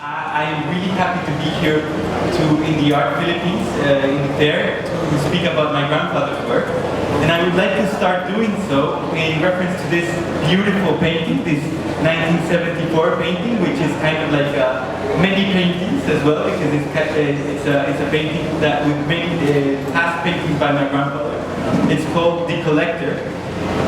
I'm really happy to be here in the Art Philippines, in the fair, to speak about my grandfather's work. And I would like to start doing so in reference to this beautiful painting, this 1974 painting, which is kind of like many paintings as well, because it's a painting that with many past paintings by my grandfather. It's called The Collector.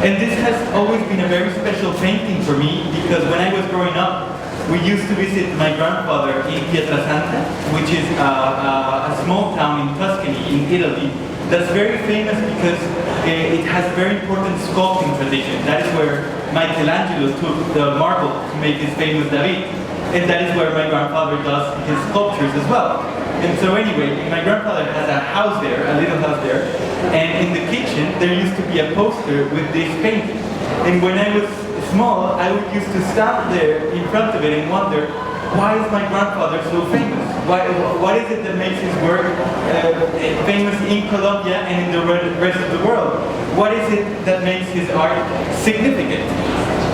And this has always been a very special painting for me, because when I was growing up, we used to visit my grandfather in Pietrasanta, which is a small town in Tuscany, in Italy, that's very famous because it has a very important sculpting tradition. That is where Michelangelo took the marble to make his famous David. And that is where my grandfather does his sculptures as well. And so anyway, my grandfather has a house there, a little house there, and in the kitchen there used to be a poster with this painting. And when I was small, I would used to stand there in front of it and wonder, why is my grandfather so famous? What is it that makes his work famous in Colombia and in the rest of the world? What is it that makes his art significant?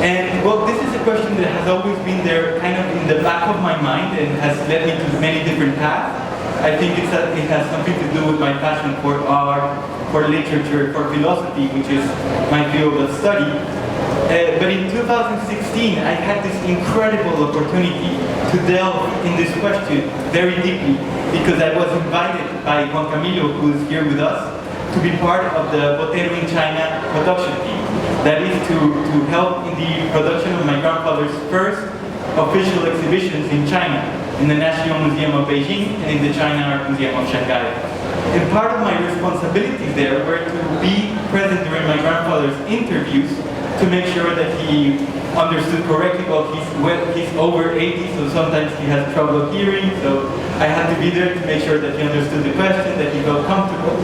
And well, this is a question that has always been there kind of in the back of my mind and has led me to many different paths. I think it has something to do with my passion for art, for literature, for philosophy, which is my field of study. But in 2016, I had this incredible opportunity to delve in this question very deeply, because I was invited by Juan Camilo, who is here with us, to be part of the Botero in China production team. That is to help in the production of my grandfather's first official exhibitions in China, in the National Museum of Beijing and in the China Art Museum of Shanghai. And part of my responsibilities there were to be present during my grandfather's interviews to make sure that he understood correctly. Well, he's over 80, so sometimes he has trouble hearing, so I had to be there to make sure that he understood the question, that he felt comfortable.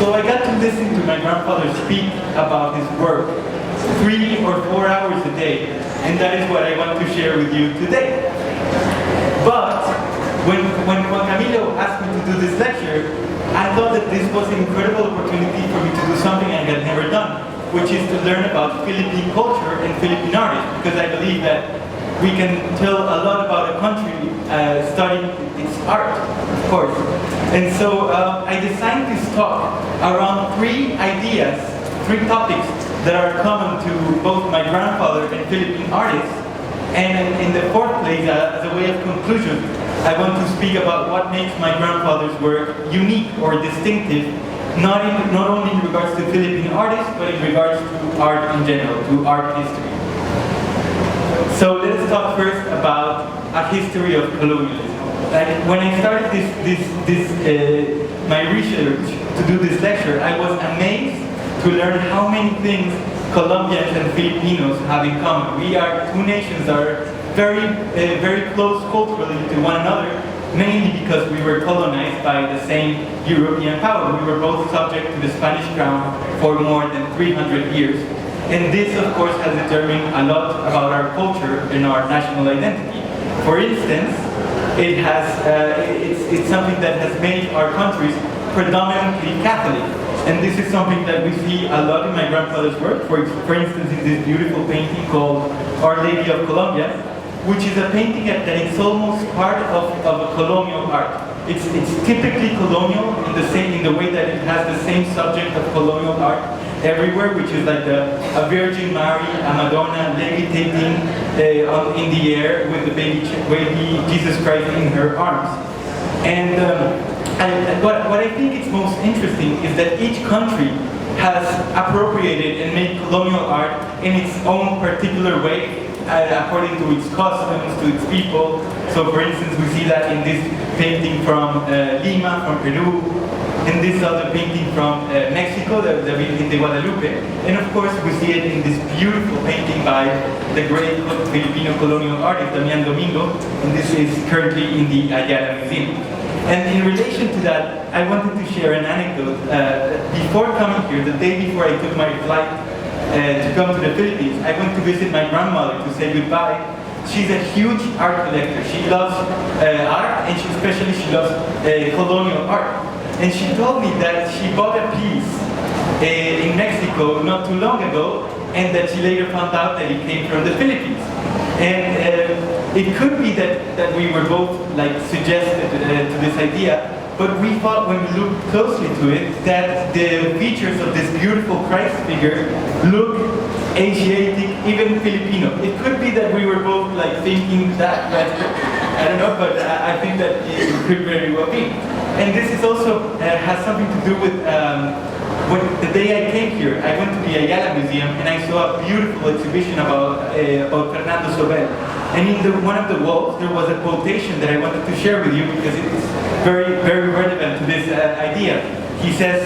So I got to listen to my grandfather speak about his work 3 or 4 hours a day, and that is what I want to share with you today. But when Juan Camilo asked me to do this lecture, I thought that this was an incredible opportunity for me to do something I had never done, which is to learn about Philippine culture and Philippine artists, because I believe that we can tell a lot about a country studying its art, of course. And so I designed this talk around 3 ideas, 3 topics that are common to both my grandfather and Philippine artists. And in the 4th place, as a way of conclusion, I want to speak about what makes my grandfather's work unique or distinctive, not only in regards to Philippine artists, but in regards to art in general, to art history. So let's talk first about a history of colonialism. Like when I started my research to do this lecture, I was amazed to learn how many things Colombians and Filipinos have in common. We are 2 nations that are very close culturally to one another, mainly because we were colonized by the same European power. We were both subject to the Spanish crown for more than 300 years. And this, of course, has determined a lot about our culture and our national identity. For instance, it's something that has made our countries predominantly Catholic. And this is something that we see a lot in my grandfather's work. For instance, in this beautiful painting called Our Lady of Colombia, which is a painting that is almost part of a colonial art. It's typically colonial in the way that it has the same subject of colonial art everywhere, which is like a Virgin Mary, a Madonna levitating in the air with the baby Jesus Christ in her arms. And what I think is most interesting is that each country has appropriated and made colonial art in its own particular way, according to its customs, to its people. So for instance, we see that in this painting from Lima, from Peru, in this other painting from Mexico, the Virgen de Guadalupe, and of course we see it in this beautiful painting by the great Filipino colonial artist, Damian Domingo, and this is currently in the Ayala Museum. And in relation to that, I wanted to share an anecdote. Before coming here, the day before I took my flight to come to the Philippines, I went to visit my grandmother to say goodbye. She's a huge art collector. She loves art, and especially she loves colonial art. And she told me that she bought a piece in Mexico not too long ago, and that she later found out that it came from the Philippines. And it could be that we were both like suggested to this idea. But we thought when we looked closely to it that the features of this beautiful Christ figure look Asiatic, even Filipino. It could be that we were both like thinking that, but I don't know, but I think that it could very well be. And this is also has something to do with when the day I came here, I went to the Ayala Museum and I saw a beautiful exhibition about Fernando. And in one of the walls there was a quotation that I wanted to share with you because it's very, very relevant to this idea. He says,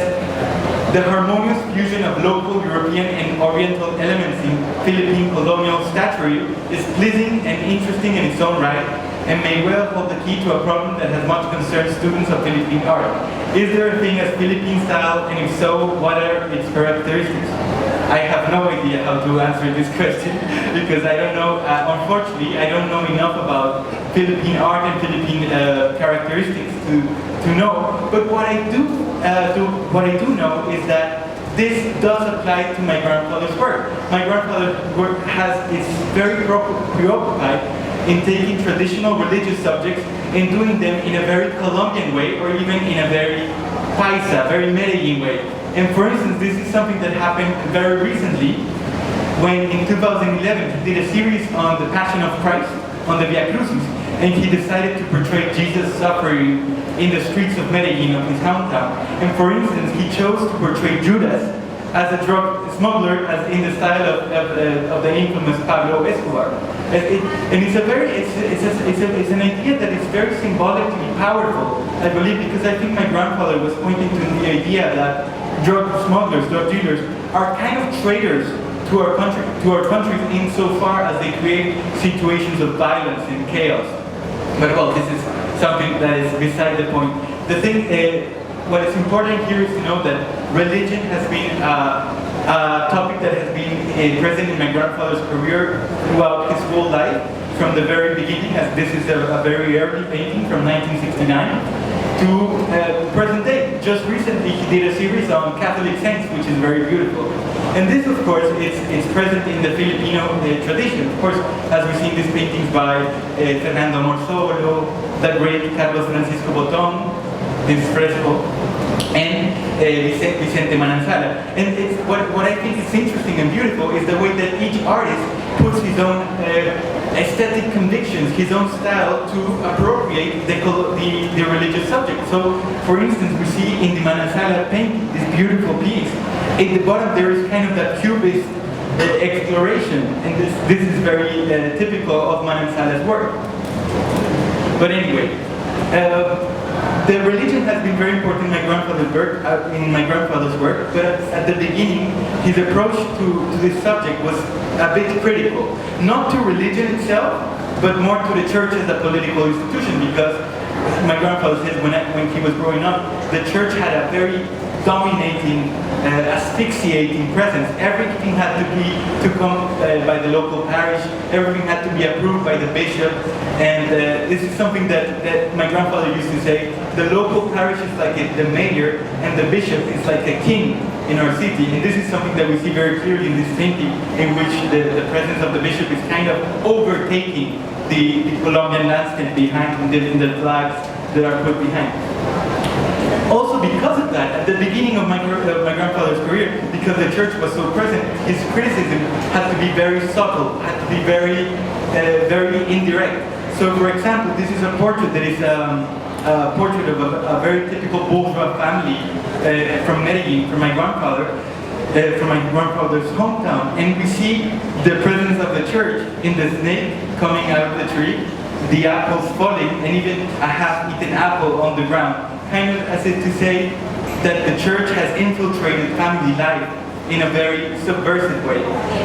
"The harmonious fusion of local European and Oriental elements in Philippine colonial statuary is pleasing and interesting in its own right, and may well hold the key to a problem that has much concerned students of Philippine art. Is there a thing as Philippine style, and if so, what are its characteristics?" I have no idea how to answer this question because I don't know, unfortunately, I don't know enough about Philippine art and Philippine characteristics to know. But what I do know is that this does apply to my grandfather's work. My grandfather's work is very preoccupied in taking traditional religious subjects and doing them in a very Colombian way, or even in a very paisa, very Medellin way. And for instance, this is something that happened very recently when in 2011 he did a series on the Passion of Christ, on the Via Crucis, and he decided to portray Jesus suffering in the streets of Medellin, of his hometown. And for instance, he chose to portray Judas as a drug smuggler, as in the style of the infamous Pablo Escobar. And it's an idea that is very symbolically powerful, I believe, because I think my grandfather was pointing to the idea that drug smugglers, drug dealers, are kind of traitors to our countries insofar as they create situations of violence and chaos. But well, this is something that is beside the point. The thing, what is important here is to know that religion has been a topic that has been present in my grandfather's career throughout his whole life, from the very beginning, as this is a very early painting from 1969. To present day. Just recently he did a series on Catholic saints, which is very beautiful. And this, of course, is present in the Filipino tradition. Of course, as we see in these paintings by Fernando, the great Carlos Francisco Boton, this fresco, and Vicente Manansala. And what I think is interesting and beautiful is the way that each artist puts his own aesthetic convictions, his own style to appropriate the religious subject. So, for instance, we see in the Manansala painting this beautiful piece. At the bottom there is kind of that cubist exploration, and this is very typical of Manansala's work. But anyway, the religion has been very important in my grandfather's work, but at the beginning, his approach to this subject was a bit critical. Not to religion itself, but more to the church as a political institution, because my grandfather said when he was growing up, the church had a very dominating, asphyxiating presence. Everything had to come by the local parish, everything had to be approved by the bishop, and this is something that my grandfather used to say, the local parish is like the mayor, and the bishop is like a king in our city. And this is something that we see very clearly in this painting, in which the presence of the bishop is kind of overtaking the Colombian landscape behind, in the flags that are put behind. Also, because of that, at the beginning of my grandfather's career, because the church was so present, his criticism had to be very subtle, had to be very indirect. So, for example, this is a portrait that is a portrait of a very typical bourgeois family from Medellin, from my grandfather's hometown, and we see the presence of the church in the snake coming out of the tree, the apples falling, and even a half-eaten apple on the ground. Kind of as if to say that the church has infiltrated family life in a very subversive way.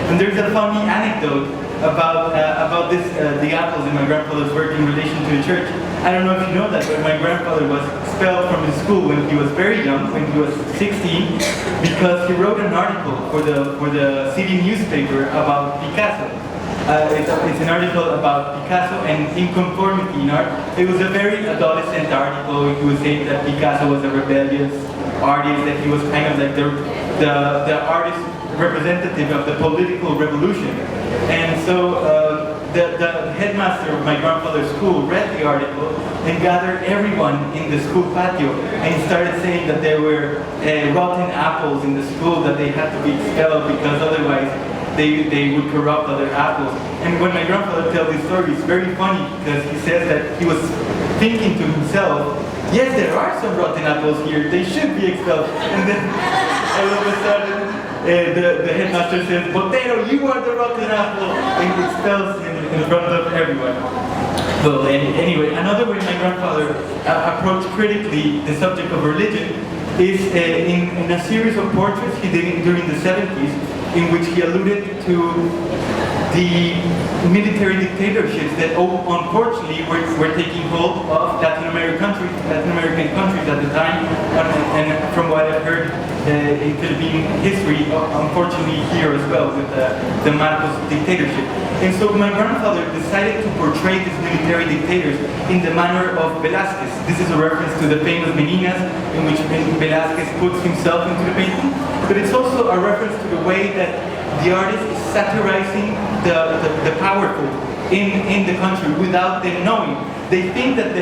And there's a funny anecdote about this, the apples in my grandfather's work in relation to the church. I don't know if you know that, but my grandfather was expelled from his school when he was very young, when he was 16, because he wrote an article for the city newspaper about Picasso. It's an article about Picasso and inconformity in art. It was a very adolescent article. He was saying that Picasso was a rebellious artist, that he was kind of like the artist representative of the political revolution. And so the headmaster of my grandfather's school read the article and gathered everyone in the school patio and started saying that there were rotten apples in the school, that they had to be expelled because otherwise they would corrupt other apples. And when my grandfather tells this story, it's very funny because he says that he was thinking to himself, yes, there are some rotten apples here, they should be expelled. And then all of a sudden, the headmaster says, Botero, you are the rotten apple, and expels him in front of everyone. Well, anyway, another way my grandfather approached critically the subject of religion is in a series of portraits he did during the 70s, in which he alluded to the military dictatorships that unfortunately were taking hold of Latin American countries at the time, and from what I've heard in Philippine history, unfortunately here as well with the Marcos dictatorship. And so my grandfather decided to portray these military dictators in the manner of Velázquez. This is a reference to the famous Meninas, in which Velázquez puts himself into the painting, but it's also a reference to the way that the artist is satirizing the powerful in the country without them knowing. They think that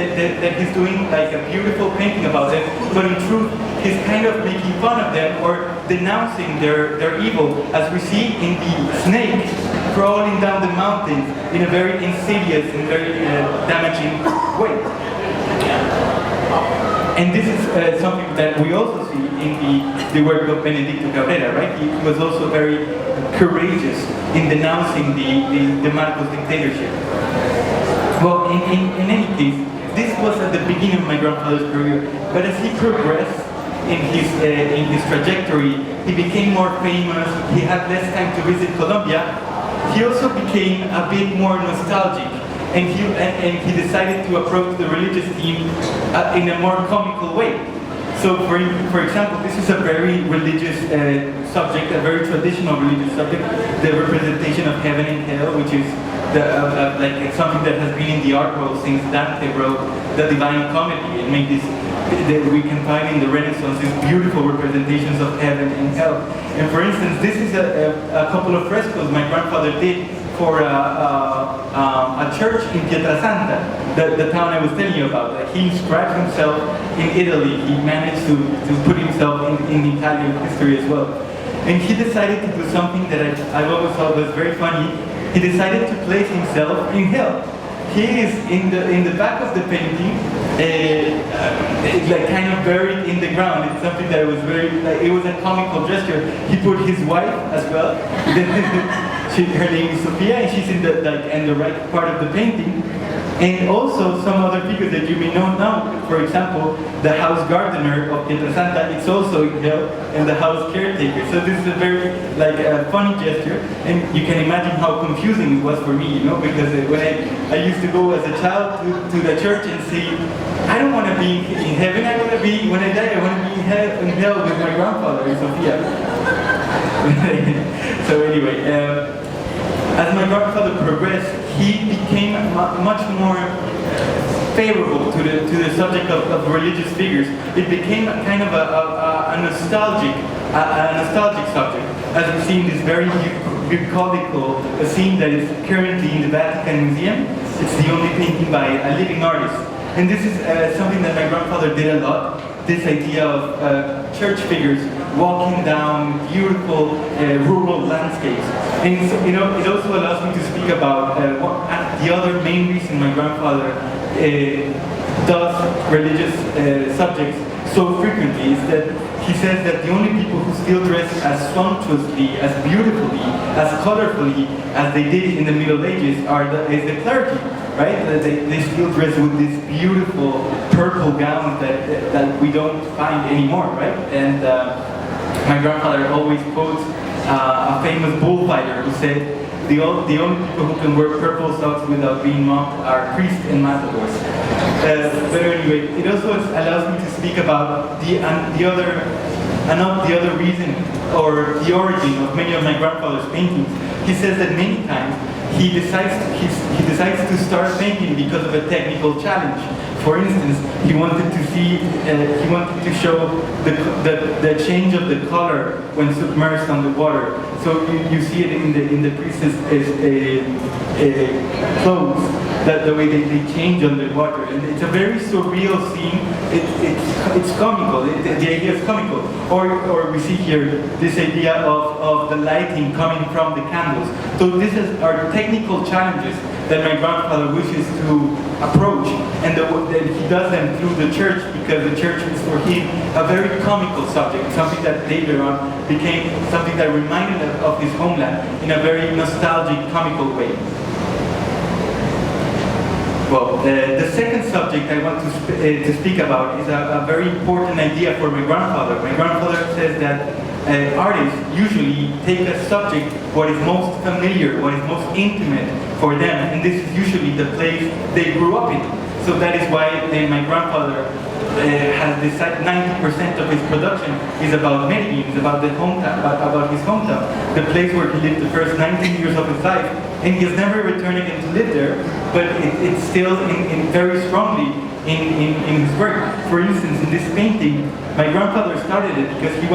he's doing like a beautiful painting about them, but in truth, he's kind of making fun of them or denouncing their evil, as we see in the snake crawling down the mountains in a very insidious and very damaging way. And this is something that we also see in the work of Benedicto Cabrera, right? He was also very courageous in denouncing the Marcos dictatorship. Well, in any case, this was at the beginning of my grandfather's career, but as he progressed in his trajectory, he became more famous, he had less time to visit Colombia, he also became a bit more nostalgic. And he decided to approach the religious theme in a more comical way. So, for example, this is a very religious subject, a very traditional religious subject, the representation of heaven and hell, which is like something that has been in the art world since Dante wrote the Divine Comedy and made this. We can find in the Renaissance these beautiful representations of heaven and hell. And for instance, this is a couple of frescoes my grandfather did for a church in Pietrasanta, the town I was telling you about. Like, he inscribed himself in Italy. He managed to put himself in Italian history as well. And he decided to do something that I've always thought was very funny. He decided to place himself in hell. He is in the back of the painting, like kind of buried in the ground. It's something that was very, like, it was a comical gesture. He put his wife as well. Her name is Sofia, and she's in the right part of the painting. And also some other figures that you may know now. For example, the house gardener of Pietrasanta, it's also in hell, and the house caretaker. So this is a very funny gesture, and you can imagine how confusing it was for me, you know, because when I used to go as a child to the church and say, I don't want to be in heaven. I want to be, when I die, I want to be in hell with my grandfather and Sofia. So anyway. As my grandfather progressed, he became much more favorable to the subject of religious figures. It became a kind of a nostalgic subject, as we see in this very bucolical scene that is currently in the Vatican Museum. It's the only painting by a living artist, and this is something that my grandfather did a lot. This idea of church figures walking down beautiful rural landscapes. And so, you know, it also allows me to speak about the other main reason my grandfather does religious subjects so frequently is that he says that the only people who still dress as sumptuously, as beautifully, as colorfully as they did in the Middle Ages is the clergy, right? They still dress with these beautiful purple gowns that we don't find anymore, right? And my grandfather always quotes a famous bullfighter who said, the only people who can wear purple socks without being mocked are priests and matadors. But anyway, it also allows me to speak about the other reason or the origin of many of my grandfather's paintings. He says that many times he decides to start painting because of a technical challenge. For instance, he wanted to show the change of the color when submerged underwater. So you see it in the priest's clothes, that the way they change underwater, and it's a very surreal scene. It's comical. The idea is comical. Or we see here this idea of the lighting coming from the candles. So these are technical challenges that my grandfather wishes to approach, and he does them through the church, because the church is for him a very comical subject, something that later on became something that reminded him of his homeland in a very nostalgic, comical way. Well, the second subject I want to speak about is a very important idea for my grandfather. My grandfather says that artists usually take a subject what is most familiar, what is most intimate for them, and this is usually the place they grew up in. So that is why my grandfather has decided 90% of his production is about Medellin, is about the hometown, about his hometown, the place where he lived the first 19 years of his life, and he has never returned again to live there, but it's still very strongly in his work. For instance, in this painting, my grandfather started it because it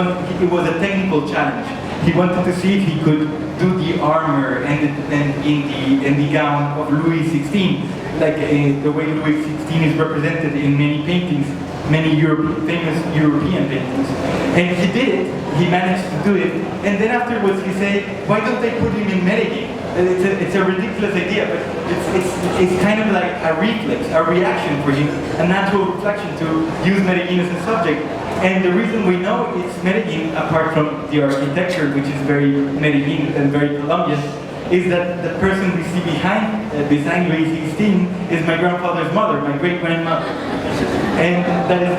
was a technical challenge. He wanted to see if he could do the armor and the gown of Louis XVI, like the way Louis XVI is represented in many paintings, many famous European paintings. And he did it, he managed to do it, and then afterwards he said, why don't they put him in Medellin? It's a ridiculous idea, but it's kind of like a reflex, a reaction for him, a natural reflection to use Medellin as a subject. And the reason we know it's Medellin, apart from the architecture, which is very Medellin and very Colombian, is that the person we see behind Louis XVI is my grandfather's mother, my great-grandmother. And that is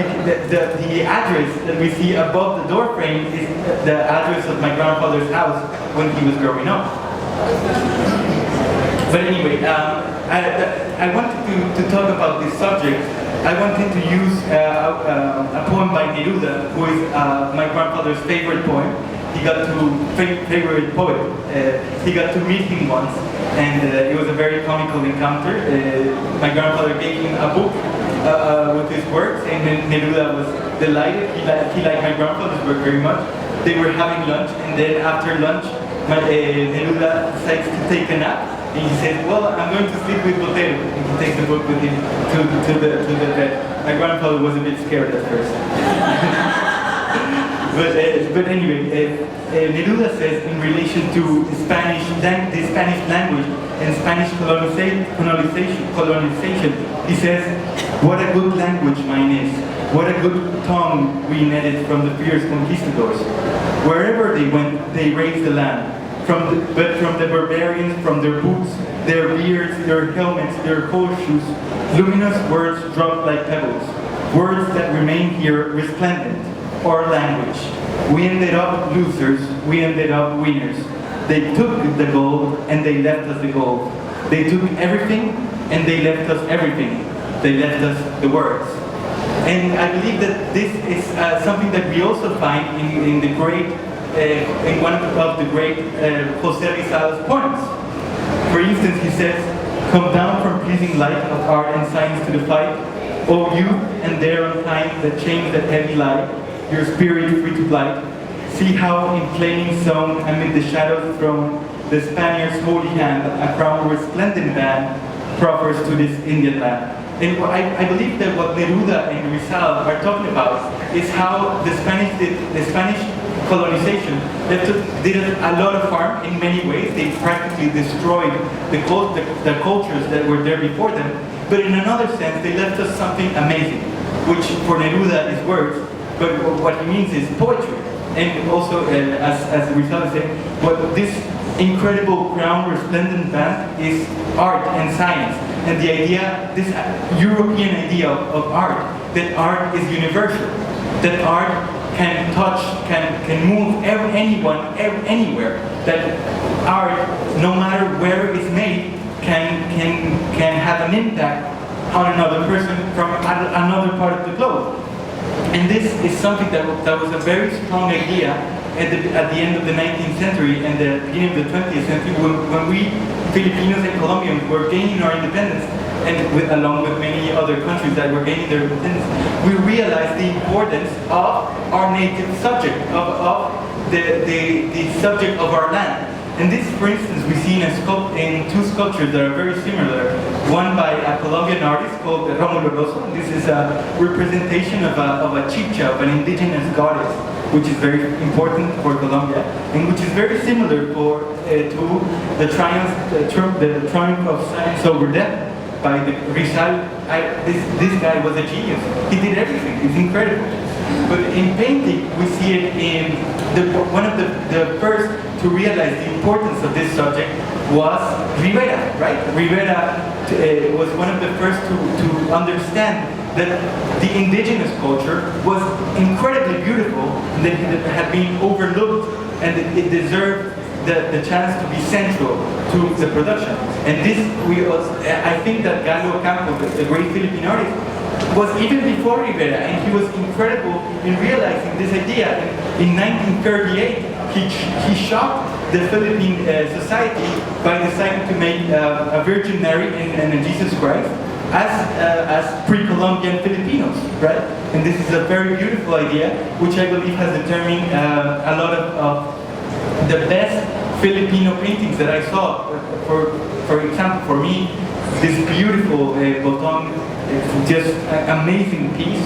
the address that we see above the door frame is the address of my grandfather's house when he was growing up. But anyway, I wanted to talk about this subject. I wanted to use a poem by Neruda, who is my grandfather's favorite poem. He got to favorite poet. He got to meet him once, and it was a very comical encounter. My grandfather gave him a book with his works, and then Neruda was delighted. He liked my grandfather's work very much. They were having lunch, and then after lunch, Neruda decides to take a nap. And he said, well, I'm going to sleep with Botero. And he takes the book with him to the bed. My grandfather was a bit scared at first. but anyway, Neruda says in relation to the Spanish language and Spanish colonization, he says, what a good language mine is. What a good tongue we netted from the fierce conquistadors. Wherever they went, they raised the land. But from the barbarians, from their boots, their beards, their helmets, their horseshoes, luminous words dropped like pebbles, words that remain here resplendent, our language. We ended up losers, we ended up winners. They took the gold and they left us the gold. They took everything and they left us everything. They left us the words. And I believe that this is something that we also find in the great in one of the great José Rizal's poems. For instance, he says, come down from pleasing light of art and science to the fight, O you and there on time that change that heavy light, your spirit free to blight. See how in flaming zone amid the shadows thrown, the Spaniard's holy hand, a crown resplendent band, proffers to this Indian land. And I believe that what Neruda and Rizal are talking about is how the Spanish colonization did a lot of harm in many ways. They practically destroyed the cultures that were there before them. But in another sense, they left us something amazing, which for Neruda is words, but what he means is poetry. And also, as Rizal is saying, what this incredible crown resplendent band is art and science. And the idea, this European idea of art, that art is universal, that art can touch, can move anyone, anywhere. That art, no matter where it's made, can have an impact on another person from another part of the globe. And this is something that was a very strong idea at the end of the 19th century and the beginning of the 20th century, when we Filipinos and Colombians were gaining our independence, and along with many other countries that were gaining their independence, we realized the importance of our native subject, of the subject of our land. And this, for instance, we see in two sculptures that are very similar. One by a Colombian artist called Romulo Rosso. This is a representation of a chicha, of an indigenous goddess, which is very important for Colombia, and which is very similar to the triumph of science over death by the Rizal. This guy was a genius. He did everything. It's incredible. But in painting, we see it in one of the first to realize the importance of this subject was Rivera, right? Rivera was one of the first to understand that the indigenous culture was incredibly beautiful, and that it had been overlooked, and that it deserved the chance to be central to the production. And this, I think that Galo Campo, the great Philippine artist, was even before Rivera, and he was incredible in realizing this idea. In 1938, he shocked the Philippine society by deciding to make a Virgin Mary and a Jesus Christ as pre-Columbian Filipinos, right? And this is a very beautiful idea, which I believe has determined a lot of the best Filipino paintings that I saw. For example, for me, this beautiful Botong, just amazing piece,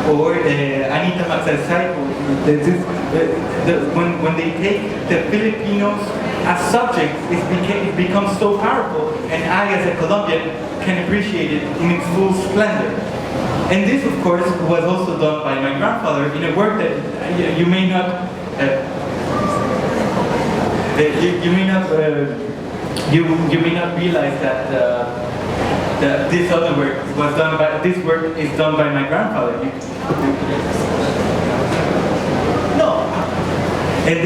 or Anita Magsaysay, when they take the Filipinos as subjects, it becomes so powerful, and I, as a Colombian, can appreciate it in its full splendor. And this, of course, was also done by my grandfather in a work that you may not you may not realize that this other work was done by, this work is done by my grandfather. No. And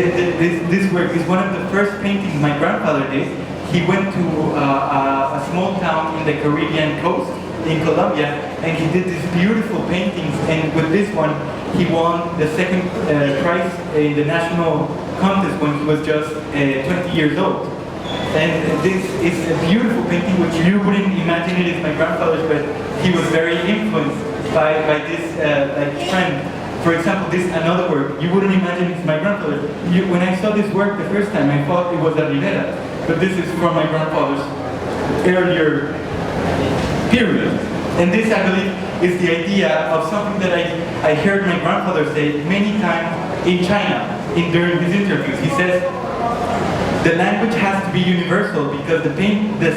this work is one of the first paintings my grandfather did. He went to a small town in the Caribbean coast in Colombia, and he did these beautiful paintings, and with this one he won the second prize in the national contest when he was just 20 years old. And this is a beautiful painting, which you wouldn't imagine it is my grandfather's, but he was very influenced by this trend. For example, this another work, you wouldn't imagine it's my grandfather. When I saw this work the first time, I thought it was a Rivera, but this is from my grandfather's earlier period. And this, I believe, is the idea of something that I heard my grandfather say many times in China during his interviews. He says, the language has to be universal, because the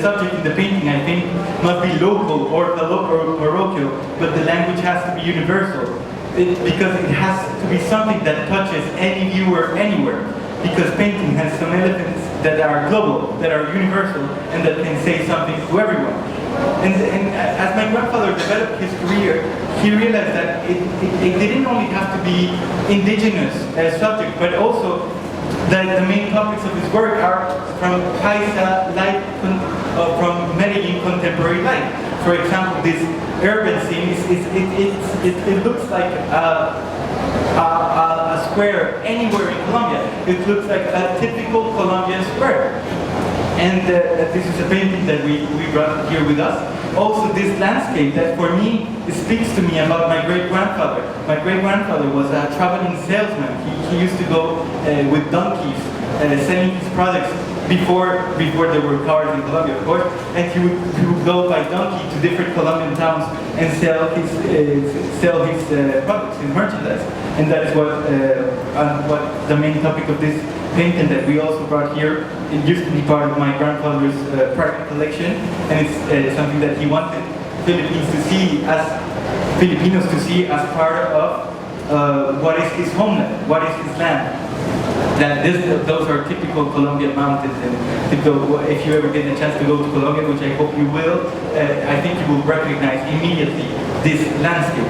subject in the painting, I think, must be local or parochial, but the language has to be universal. Because it has to be something that touches any viewer anywhere. Because painting has some elements that are global, that are universal, and that can say something to everyone. And as my grandfather developed his career, he realized that it didn't only have to be indigenous subject, but also that the main topics of his work are from Paisa life, from Medellin contemporary life. For example, this urban scene, it looks like a square anywhere in Colombia. It looks like a typical Colombian square. And this is a painting that we brought here with us. Also, this landscape that for me, it speaks to me about my great-grandfather. My great-grandfather was a traveling salesman. He used to go with donkeys, selling his products before there were cars in Colombia, of course. And he would go by donkey to different Colombian towns and sell his products, his merchandise. And that is what the main topic of this painting that we also brought here. It used to be part of my grandfather's private collection, and it's something that he wanted Filipinos to see as part of what is his homeland, what is his land. Those are typical Colombian mountains, and if you ever get the chance to go to Colombia, which I hope you will, I think you will recognize immediately this landscape.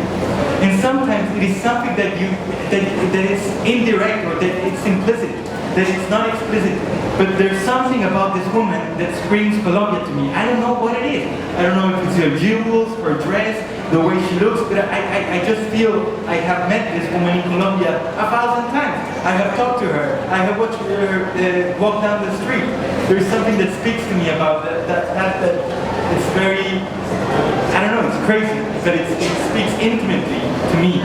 And sometimes it is something that is indirect, or that it's implicit, that it's not explicit, but there's something about this woman that screams Colombia to me. I don't know what it is. I don't know if it's her jewels, her dress, the way she looks, but I just feel I have met this woman in Colombia 1,000 times. I have talked to her. I have watched her walk down the street. There's something that speaks to me about that it's very, I don't know, it's crazy, but it speaks intimately to me.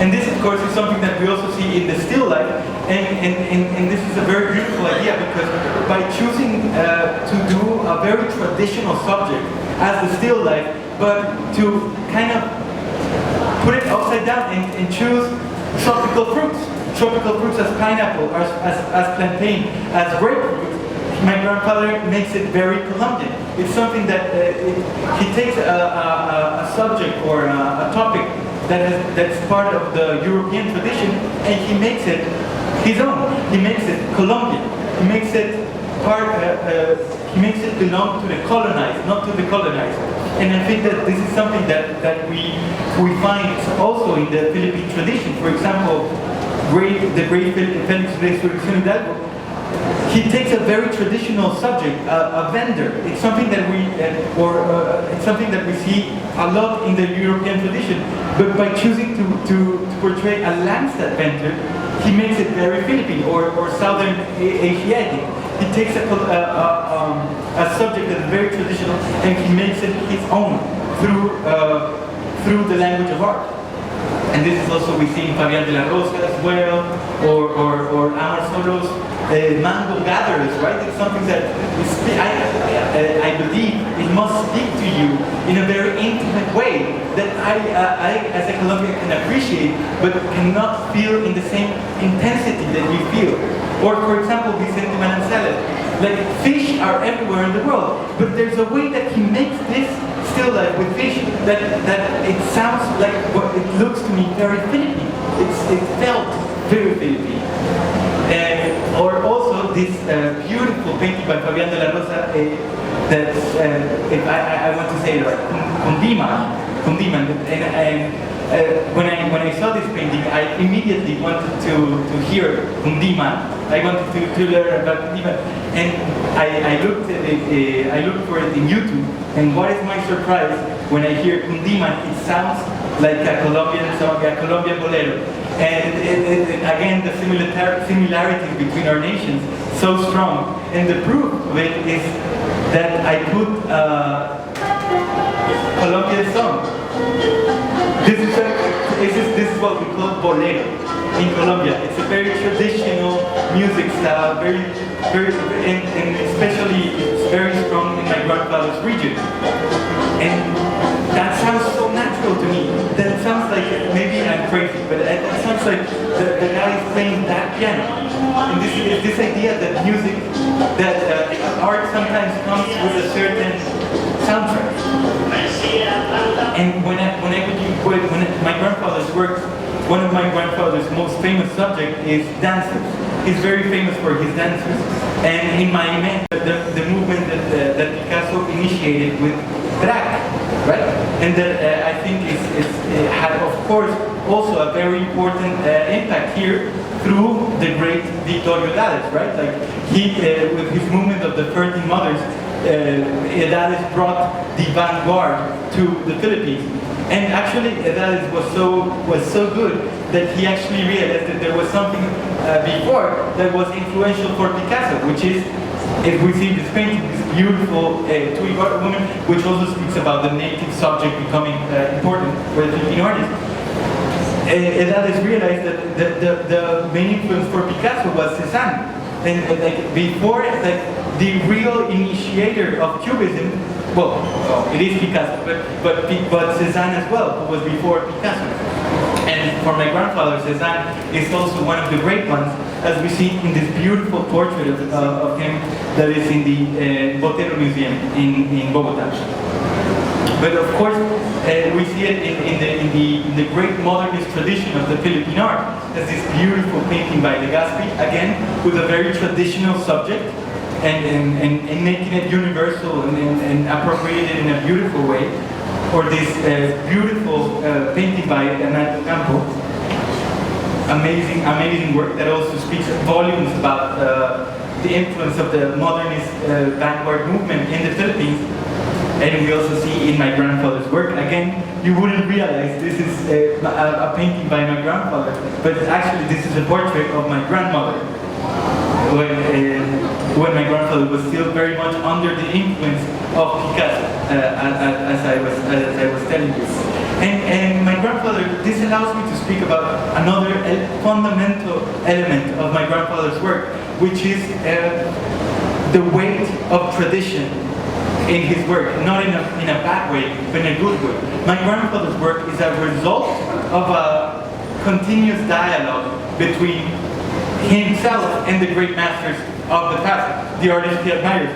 And this, of course, is something that we also see in the still life, and this is a very beautiful idea, because by choosing to do a very traditional subject as the still life, but to kind of put it upside down and choose tropical fruits as pineapple, as plantain, as grapefruit, my grandfather makes it very Colombian. It's something that he takes a subject or a topic that's part of the European tradition, and he makes it his own. He makes it Colombian. He makes it he makes it belong to the colonized, not to the colonizer. And I think that this is something that we find also in the Philippine tradition. For example, the great Felix Hidalgo, he takes a very traditional subject, a vendor. It's something that it's something that we see a lot in the European tradition. But by choosing to portray a Landstad vendor, he makes it very Philippine or Southern Asiatic. He takes a subject that is very traditional and he makes it his own through the language of art. And this is also we see in Fabián de la Rosa as well, or Amar Solo's mango gatherers, right? It's something that I believe it must speak to you in a very intimate way that I as a Colombian can appreciate, but cannot feel in the same intensity that you feel. Or for example, Vicente Mananzales, like fish are everywhere in the world, but there's a way that he makes this still life with fish that it sounds like what it looks to me very Philippine. It felt very Philippine. Or also this beautiful painting by Fabián de la Rosa that if I want to say it right, Kundiman. When I saw this painting, I immediately wanted to hear Kundiman. I wanted to learn about Kundiman, and I looked for it in YouTube. And what is my surprise when I hear Kundiman? It sounds like a Colombian song, a Colombian Botero. And again, the similarities between our nations so strong. And the proof of it is that I put Colombian song. This is what we call bolero in Colombia. It's a very traditional music style, and especially it's very strong in my grandfather's region. And that sounds so natural to me. That sounds like, maybe I'm crazy, but it sounds like the guy is playing that piano. And this idea that music, that art sometimes comes with a certain soundtrack. And when my grandfather's work, one of my grandfather's most famous subject is dances. He's very famous for his dances. And in my mind, the movement that Picasso initiated with drag, right? And that I think it had, of course, also a very important impact here through the great Vittorio Dales, right? Like he, with his movement of the 13 Mothers, Dales brought the vanguard to the Philippines. And actually, Dales was so good that he actually realized that there was something before that was influential for Picasso, which is, if we see this painting, this beautiful Tuigot woman, which also speaks about the native subject becoming important for the Filipino artists. Dales realized that the main influence for Picasso was Cézanne. And like before, like the real initiator of Cubism, well, it is Picasso, but Cézanne as well, who was before Picasso. And for my grandfather, Cézanne is also one of the great ones, as we see in this beautiful portrait of him that is in the Botero Museum in Bogota. But of course, we see it in the great modernist tradition of the Philippine art, as this beautiful painting by Legazpi, again, with a very traditional subject, and making it universal and appropriated in a beautiful way. Or this beautiful painting by Fernando amazing work that also speaks volumes about the influence of the modernist vanguard movement in the Philippines. And we also see in my grandfather's work, again, you wouldn't realize this is a painting by my grandfather, but actually this is a portrait of my grandmother. When my grandfather was still very much under the influence of Picasso, as I was telling you. And my grandfather, this allows me to speak about another fundamental element of my grandfather's work, which is the weight of tradition in his work, not in a bad way, but in a good way. My grandfather's work is a result of a continuous dialogue between himself and the great masters of the past, the artists he admires.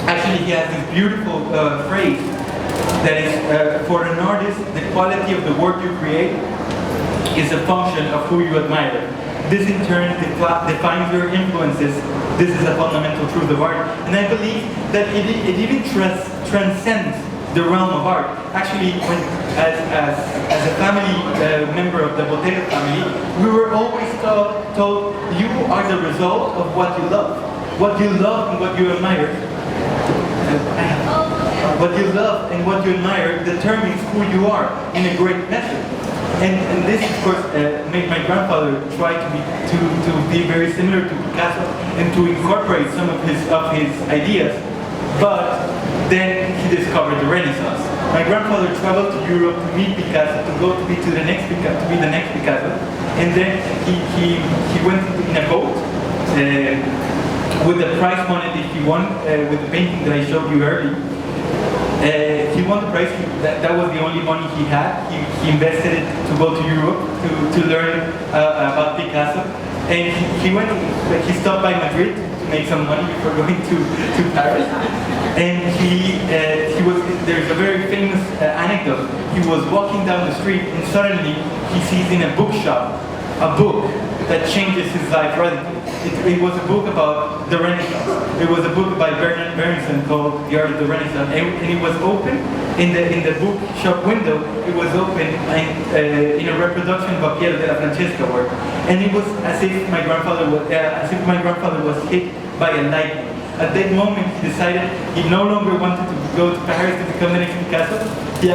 Actually, he has this beautiful phrase that is, for an artist, the quality of the work you create is a function of who you admire. This in turn defines your influences. This is a fundamental truth of art. And I believe that it even transcends the realm of art. Actually, as a family member of the Botero family, we were always told you are the result of what you love. What you love and what you admire. What you love and what you admire determines who you are in a great method. And this, of course, made my grandfather try to be very similar to Picasso and to incorporate some of his ideas. But then he discovered the Renaissance. My grandfather traveled to Europe to meet Picasso, to go to be the next Picasso, and then he went in a boat with the prize money that he won with the painting that I showed you earlier. He won the prize. That was the only money he had. He invested it to go to Europe to learn about Picasso, and he stopped by Madrid to make some money before going to Paris. And there's a very famous anecdote. He was walking down the street and suddenly he sees in a bookshop a book that changes his life radically. It was a book about the Renaissance. It was a book by Bernard Berenson called The Art of the Renaissance, and it was open in the bookshop window. It was open in a reproduction of Botero de la Francesca work, and it was as if my grandfather was hit by a lightning. At that moment, he decided he no longer wanted to go to Paris to become the next Picasso. He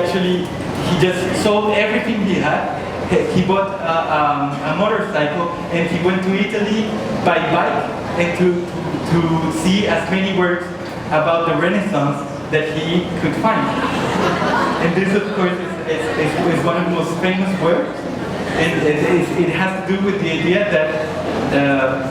just sold everything he had. He bought a motorcycle and he went to Italy by bike and to see as many works about the Renaissance that he could find. And this, of course, is one of the most famous works. And it has to do with the idea that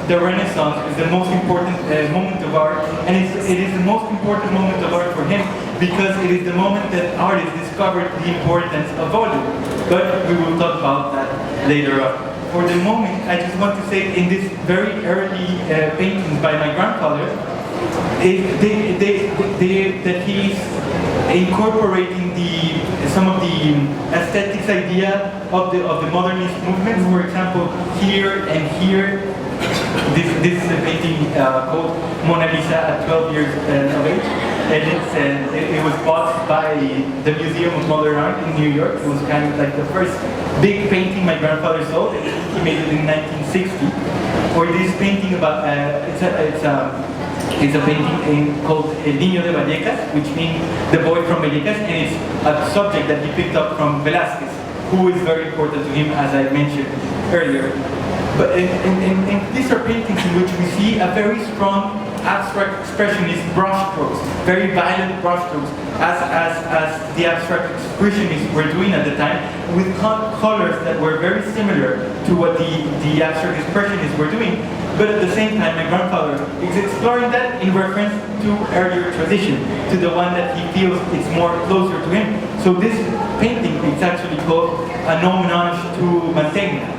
the Renaissance is the most important moment of art, and it is the most important moment of art for him because it is the moment that artists discovered the importance of volume. But we will talk about that later on. For the moment, I just want to say in this very early paintings by my grandfather, that he's incorporating some of the aesthetics idea of the modernist movements. For example, here and here, this is a painting called Mona Lisa at 12 years of age, and it was bought by the Museum of Modern Art in New York. It was kind of like the first big painting my grandfather sold. He made it in 1960. Or this painting about it's a painting called El Niño de Vallecas, which means the boy from Vallecas, and it's a subject that he picked up from Velázquez, who is very important to him, as I mentioned earlier. But and these are paintings in which we see a very strong abstract expressionist brushstrokes, very violent brushstrokes, as the abstract expressionists were doing at the time, with colors that were very similar to what the abstract expressionists were doing. But at the same time, my grandfather is exploring that in reference to earlier tradition, to the one that he feels is more closer to him. So this painting is actually called an homage to Mantegna.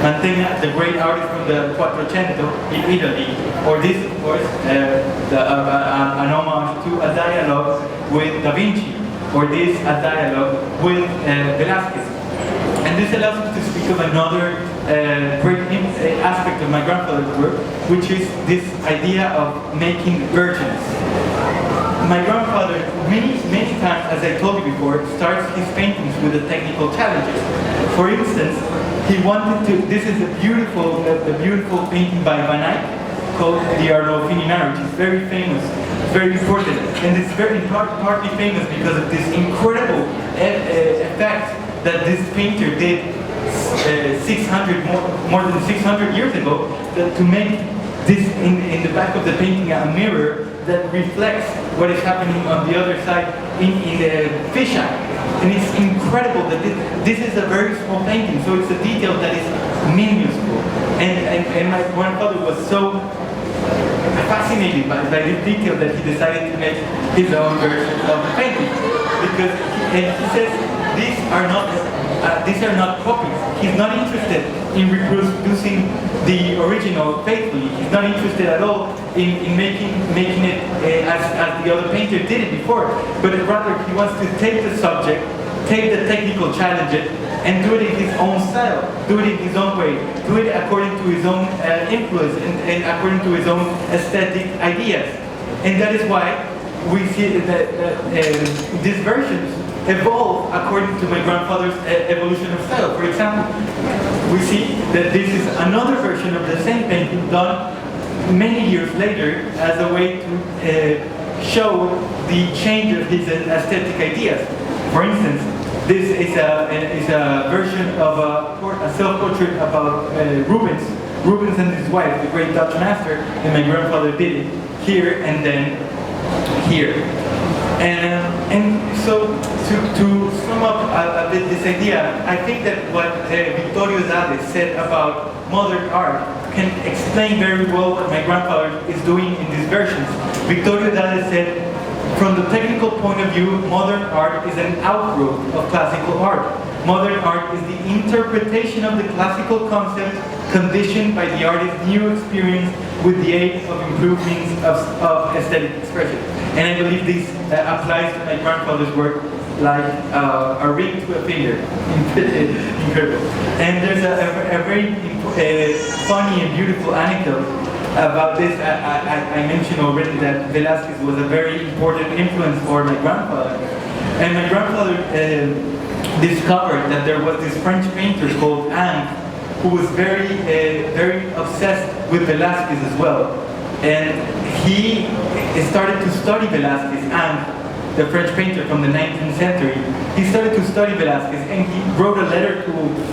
Mantegna, the great artist from the Quattrocento in Italy, or this, of course, an homage to a dialogue with Da Vinci, or this, a dialogue with Velázquez. And this allows me to speak of another great aspect of my grandfather's work, which is this idea of making virgins. My grandfather, many times, as I told you before, starts his paintings with the technical challenges. For instance, he wanted to. This is a beautiful painting by Van Eyck, called the Arnolfini, which is very famous, very important, and it's partly famous because of this incredible effect that this painter did 600 more than 600 years ago, to make this in the back of the painting a mirror that reflects what is happening on the other side in the fisheye. And it's incredible that this is a very small painting, so it's a detail that is minuscule. And my grandfather was so fascinated by this detail that he decided to make his own version of the painting. Because he says these are not copies. He's not interested in reproducing the original faithfully. He's not interested at all in making it as the other painter did it before. But rather, he wants to take the subject, take the technical challenges, and do it in his own style, do it in his own way, do it according to his own influence and according to his own aesthetic ideas. And that is why we see that these versions evolve according to my grandfather's evolution of style. For example, we see that this is another version of the same painting done many years later as a way to show the change of his aesthetic ideas. For instance, this is a version of a self-portrait about Rubens and his wife, the great Dutch master, and my grandfather did it here and then here. And so to sum up a bit this idea, I think that what Vittorio Dade said about modern art can explain very well what my grandfather is doing in these versions. Vittorio Dade said, from the technical point of view, modern art is an outgrowth of classical art. Modern art is the interpretation of the classical concept conditioned by the artist's new experience with the aid of improved means of aesthetic expression. And I believe this applies to my grandfather's work like a ring to a finger. Incredible. And there's a very funny and beautiful anecdote about this. I mentioned already that Velázquez was a very important influence for my grandfather. And my grandfather discovered that there was this French painter called Ingres who was very obsessed with Velázquez as well. And he started to study Velázquez, Ingres, the French painter from the 19th century. He started to study Velázquez, and he wrote a letter to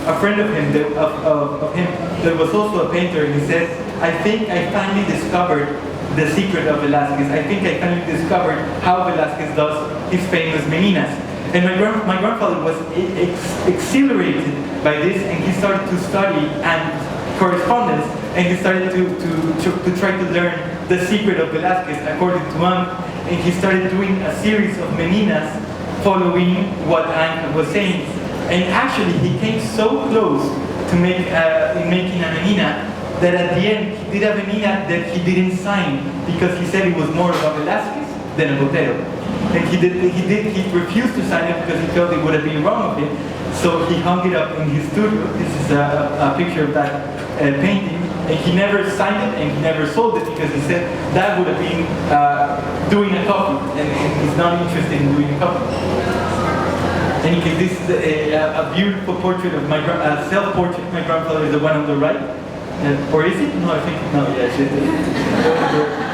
a friend of him that was also a painter, and he said, I think I finally discovered the secret of Velázquez. I think I finally discovered how Velázquez does his famous Meninas. And my grandfather was exhilarated by this, and he started to study and correspondence, and he started to try to learn the secret of Velázquez according to him. And he started doing a series of Meninas following what Ingres was saying. And actually, he came so close to making a Menina that at the end, he did a Menina that he didn't sign because he said it was more about Velázquez than a Botero. And he refused to sign it because he felt it would have been wrong of him. So he hung it up in his studio. This is a picture of that painting. And he never signed it and he never sold it because he said that would have been doing a copy, and he's not interested in doing a copy. And this is a beautiful portrait of self-portrait. My grandfather is the one on the right. Or is it? No, I think, no, yeah,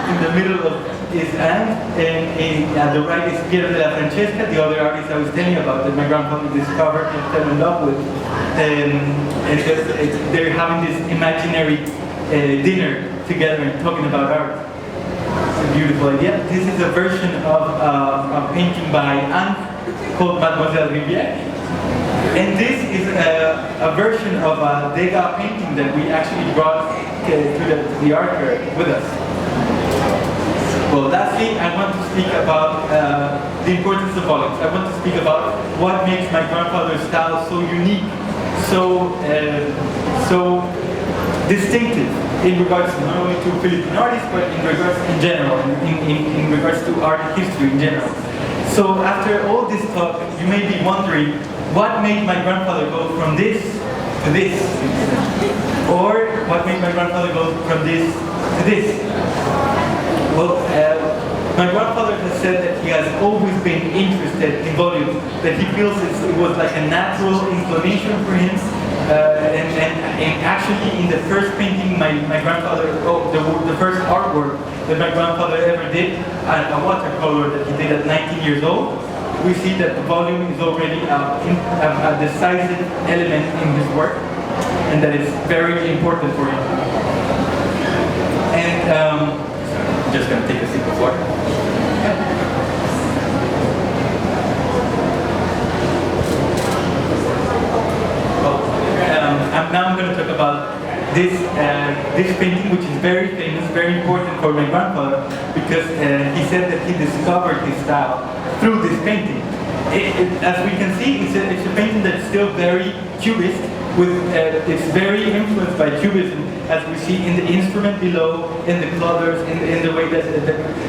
in the middle of is Anne, and at the right is Piero della Francesca, the other artist I was telling you about that my grandfather discovered and fell in love with. And they're having this imaginary dinner together and talking about art. It's a beautiful idea. This is a version of a painting by Anne called Mademoiselle Rivière. And this is a version of a Degas painting that we actually brought to the art fair with us. Well, lastly, I want to speak about the importance of volumes. I want to speak about what makes my grandfather's style so unique, so distinctive in regards not only to Philippine artists, but in regards in general, in regards to art history in general. So after all this talk, you may be wondering, what made my grandfather go from this to this? Or what made my grandfather go from this to this? Well, my grandfather has said that he has always been interested in volume, that he feels it was like a natural inclination for him. And actually in the first painting, my grandfather, the first artwork that my grandfather ever did, a watercolor that he did at 19 years old. We see that the volume is already a decisive element in his work, and that is very important for him. And I'm just going to take a sip of water. Now I'm going to talk about this painting, which is very famous, very important for my grandfather, because he said that he discovered his style through this painting. As we can see, it's a painting that's still very cubist. It's very influenced by cubism, as we see in the instrument below, in the colors, in the way that.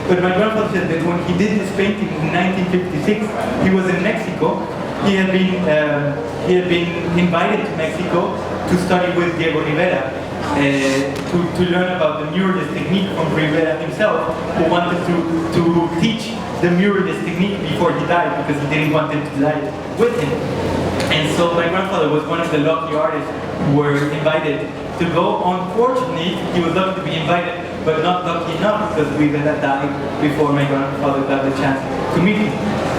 But my grandfather said that when he did this painting in 1956, he was in Mexico. He had been invited to Mexico to study with Diego Rivera, to learn about the muralist technique from Rivera himself, who wanted to teach the muralist technique before he died, because he didn't want him to die with him. And so my grandfather was one of the lucky artists who were invited to go. Unfortunately, he was lucky to be invited, but not lucky enough, because Rivera died before my grandfather got the chance to meet him.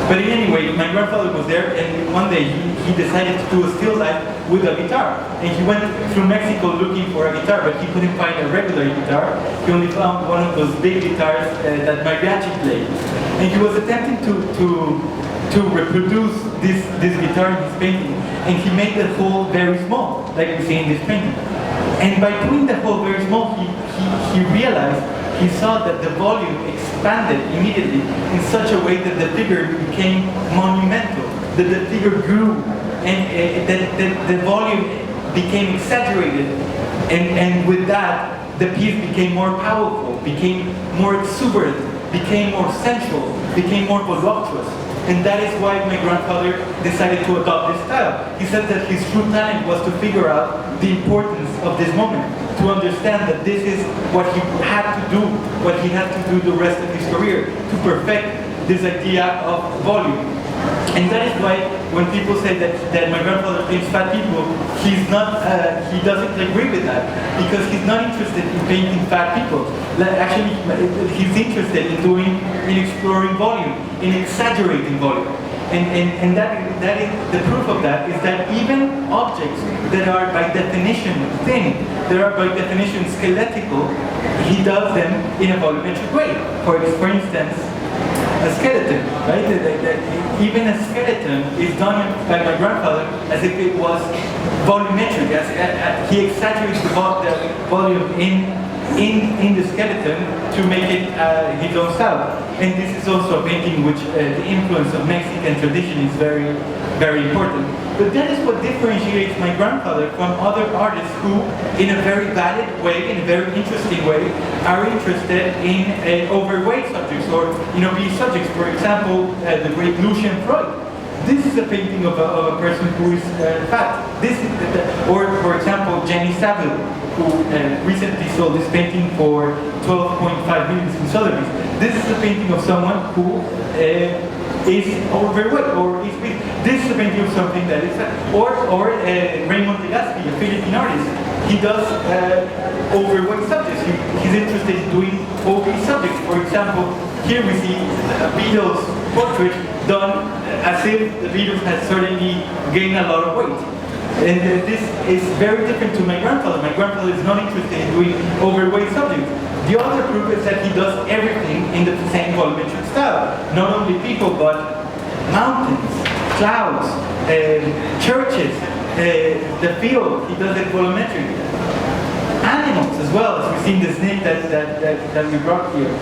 But anyway, my grandfather was there, and one day he decided to do a still life with a guitar. And he went through Mexico looking for a guitar, but he couldn't find a regular guitar. He only found one of those big guitars that mariachi played. And he was attempting to reproduce this guitar in his painting. And he made the hole very small, like we see in this painting. And by doing the hole very small, he realized, he saw that the volume expanded immediately in such a way that the figure became monumental, that the figure grew, and that the volume became exaggerated, and with that, the piece became more powerful, became more exuberant, became more sensual, became more voluptuous. And that is why my grandfather decided to adopt this style. He said that his true talent was to figure out the importance of this moment, to understand that this is what he had to do, what he had to do the rest of his career, to perfect this idea of volume. And that is why when people say that my grandfather paints fat people, he doesn't agree with that, because he's not interested in painting fat people. Actually, he's interested in exploring volume, in exaggerating volume. And that is the proof of that is that even objects that are by definition thin, that are by definition skeletal, he does them in a volumetric way. For instance, a skeleton, right? Even a skeleton is done by my grandfather as if it was volumetric. He exaggerates the volume in the skeleton to make it his own style. And this is also a painting which the influence of Mexican tradition is very, very important. But that is what differentiates my grandfather from other artists who, in a very valid way, in a very interesting way, are interested in overweight subjects or obese subjects. For example, the great Lucian Freud. This is a painting of a person who is fat. Or, for example, Jenny Saville, who recently sold this painting for 12.5 million in Sotheby's. This is a painting of someone who is overweight or is weak. This is a painting of something that is fat. Or Raymond Legaspi, a Philippine artist. He does overweight subjects. He's interested in doing obese subjects. For example, here we see a Beatles portrait done as if the Beatles had certainly gained a lot of weight. And this is very different to my grandfather. My grandfather is not interested in doing overweight subjects. The other proof is that he does everything in the same volumetric style. Not only people, but mountains, clouds, churches, the field, he does it volumetric. Animals as well, as we've seen the snake that we brought here,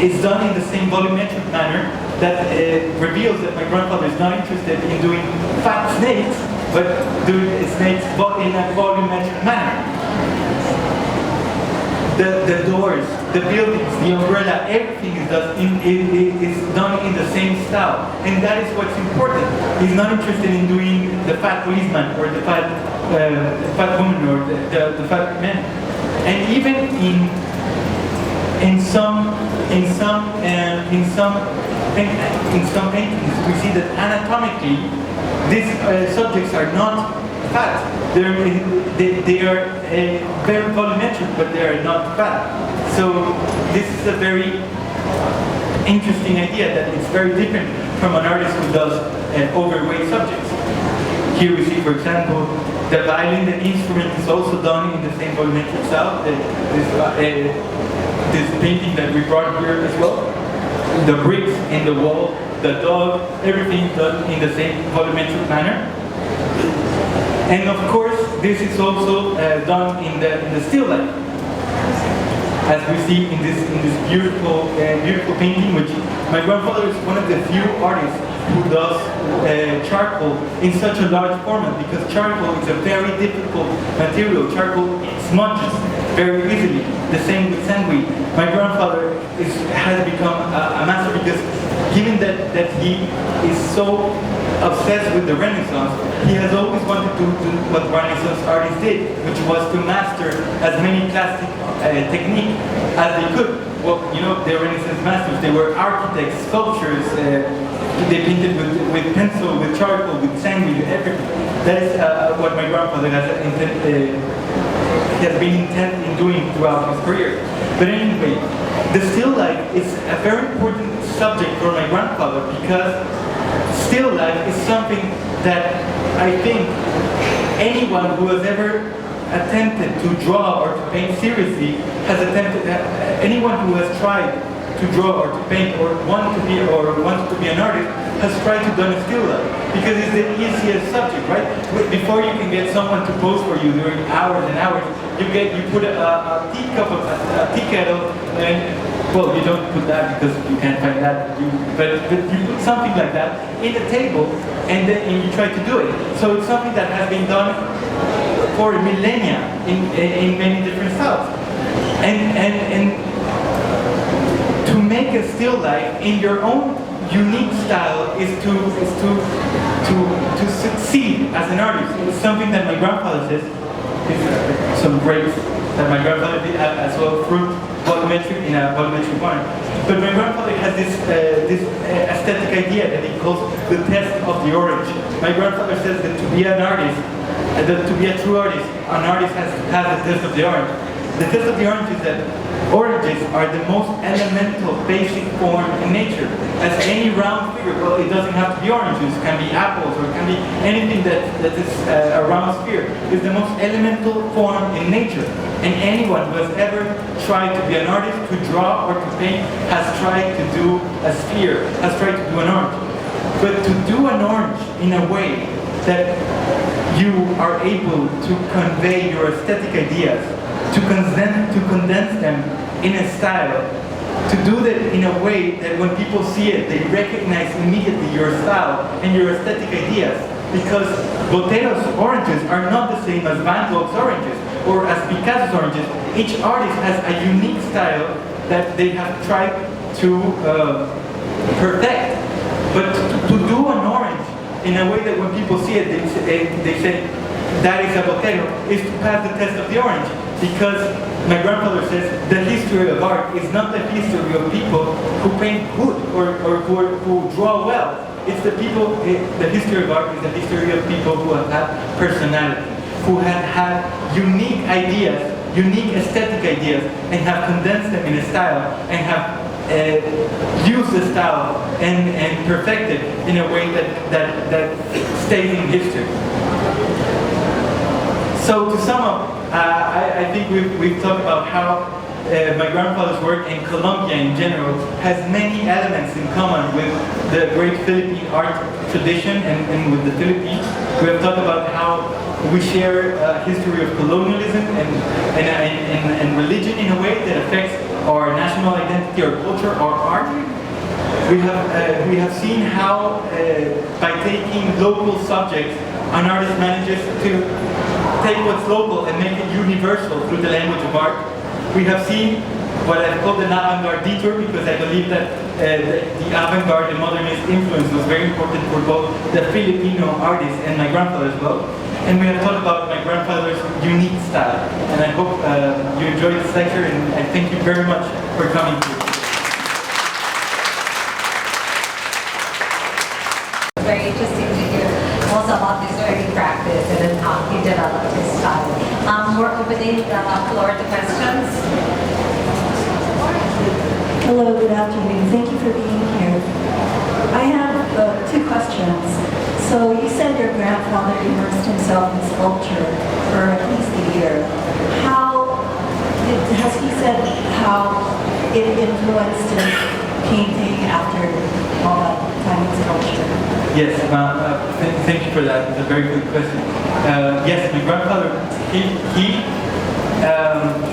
is done in the same volumetric manner that reveals that my grandfather is not interested in doing fat snakes, but doing snakes in a volumetric manner. The doors, the buildings, the umbrella, everything is done in the same style. And that is what's important. He's not interested in doing the fat policeman or the fat woman or the fat man. And even in some paintings, we see that anatomically these subjects are not fat. They are very volumetric, but they are not fat. So this is a very interesting idea that it's very different from an artist who does overweight subjects. Here we see, for example, the violin, the instrument is also done in the same volumetric style. This painting that we brought here as well. The bricks in the wall, the dog, everything done in the same volumetric manner. And of course, this is also done in the still life, as we see in this beautiful painting, which my grandfather is one of the few artists who does charcoal in such a large format, because charcoal is a very difficult material. Charcoal smudges very easily. The same with sandwich. My grandfather has become a master because, given that he is so obsessed with the Renaissance, he has always wanted to do what Renaissance artists did, which was to master as many plastic techniques as they could. Well, you know, the Renaissance masters, they were architects, sculptors, they painted with pencil, with charcoal, with sandwich, everything. That is what my grandfather has been intent in doing throughout his career. But anyway, the still life is a very important subject for my grandfather, because still life is something that I think anyone who has ever attempted to draw or to paint seriously has attempted, anyone who has tried to draw or to paint or wants to be an artist has tried to do a still life, because it's the easiest subject, right? Before you can get someone to pose for you during hours and hours, you put a teacup, a tea kettle, and well, you don't put that because you can't find that, but you put something like that in the table, and then you try to do it. So it's something that has been done for millennia in many different styles, and to make a still life in your own unique style is to succeed as an artist. It's something that my grandfather says. Some grapes that my grandfather did, as well fruit volumetric in a volumetric wine. But my grandfather has this aesthetic idea that he calls the test of the orange. My grandfather says that to be an artist, to be a true artist, an artist has to pass the test of the orange. The test of the orange is that oranges are the most elemental, basic form in nature. As any round figure, well, it doesn't have to be oranges, it can be apples, or it can be anything that is a round sphere. It's the most elemental form in nature. And anyone who has ever tried to be an artist, to draw or to paint, has tried to do a sphere, has tried to do an orange. But to do an orange in a way that you are able to convey your aesthetic ideas, to condense them in a style, to do that in a way that when people see it, they recognize immediately your style and your aesthetic ideas. Because Botero's oranges are not the same as Van Gogh's oranges or as Picasso's oranges. Each artist has a unique style that they have tried to perfect. But to do an orange in a way that when people see it, they say, that is a Botero, is to pass the test of the orange. Because my grandfather says the history of art is not the history of people who paint good or who draw well. It's the history of art is the history of people who have had personality, who have had unique ideas, unique aesthetic ideas, and have condensed them in a style, and have used the style and perfected in a way that stays in history. So to sum up, I think we've talked about how my grandfather's work in Colombia in general has many elements in common with the great Philippine art tradition and with the Philippines. We have talked about how we share a history of colonialism and religion in a way that affects our national identity, our culture, our art. We have seen how by taking local subjects, an artist manages to take what's local and make it universal through the language of art. We have seen what I've called an avant-garde detour, because I believe that the avant-garde and modernist influence was very important for both the Filipino artists and my grandfather as well. And we have talked about my grandfather's unique style. And I hope you enjoyed this lecture, and I thank you very much for coming here. Very interesting to hear also about this early practice and then how he developed his style. We're opening the floor to questions. Hello, good afternoon. Thank you for being here. I have two questions. So you said your grandfather immersed himself in sculpture for at least a year. Has he said how it influenced his painting after all that time in sculpture? Yes, thank you for that. It's a very good question. Yes, my grandfather,